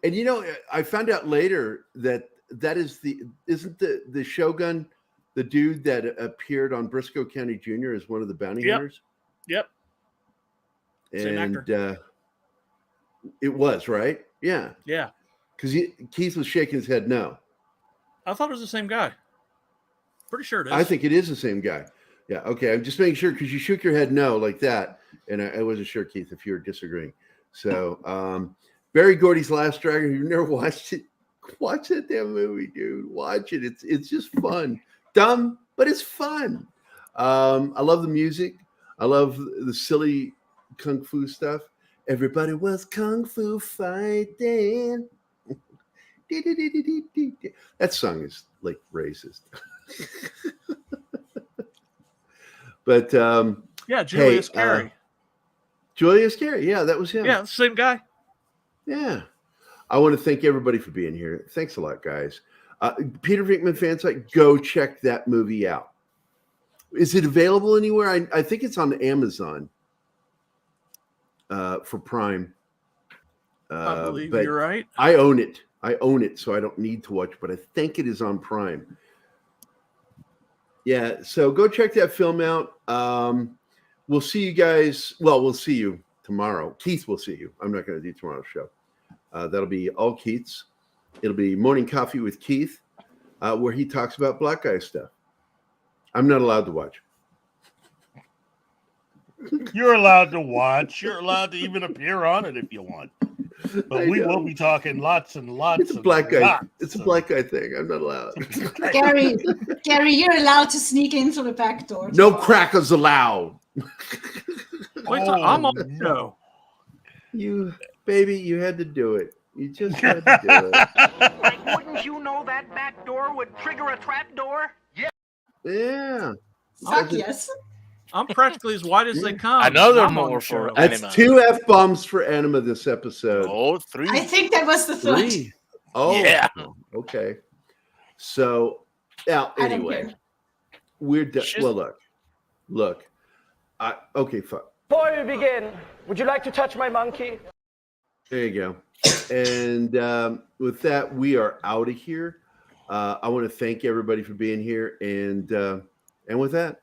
And you know, I found out later that isn't the Shogun the dude that appeared on Briscoe County Jr. as one of the bounty hunters? Yep. Same And actor. it was, right? Yeah. Yeah. Because Keith was shaking his head no. I thought it was the same guy. Pretty sure it is. I think it is the same guy. Yeah. Okay. I'm just making sure because you shook your head no like that. And I wasn't sure, Keith, if you were disagreeing. So Barry Gordy's Last Dragon, if you've never watched it, watch that damn movie, dude. Watch it. It's just fun. Dumb, but it's fun. I love the music. I love the silly kung fu stuff. Everybody was kung fu fighting. That song is like racist. But yeah, Julius hey, Carey. Julius Carey. Yeah, that was him. Yeah, same guy. Yeah. I want to thank everybody for being here. Thanks a lot, guys. Peter Vinkman fan site, go check that movie out. Is it available anywhere? I think it's on Amazon for Prime. I believe but you're right. I own it, so I don't need to watch, but I think it is on Prime. Yeah, so go check that film out. We'll see you guys. Well, we'll see you tomorrow. Keith will see you. I'm not going to do tomorrow's show. That'll be all Keith's. It'll be Morning Coffee with Keith, where he talks about black guy stuff. I'm not allowed to watch. You're allowed to watch. You're allowed to even appear on it if you want. But we will be talking lots and lots. It's a black guy. It's a black guy thing. I'm not allowed. Gary, you're allowed to sneak in through the back door. No crackers allowed. Wait, I'm on the show. You, baby, you had to do it. You just had to do it. Like, wouldn't you know that back door would trigger a trap door? Yeah. Yeah. Fuck yes. I'm practically as white as they come. Another I'm on more the for show. That's Anima. 2 F-bombs for Anima this episode. Oh, 3. I think that was the third. 3. Oh, Yeah. okay. So now, I don't anyway, care. we're done. Well, look. Okay, fine. Before we begin, would you like to touch my monkey? There you go. And with that, we are out of here. I want to thank everybody for being here, and with that,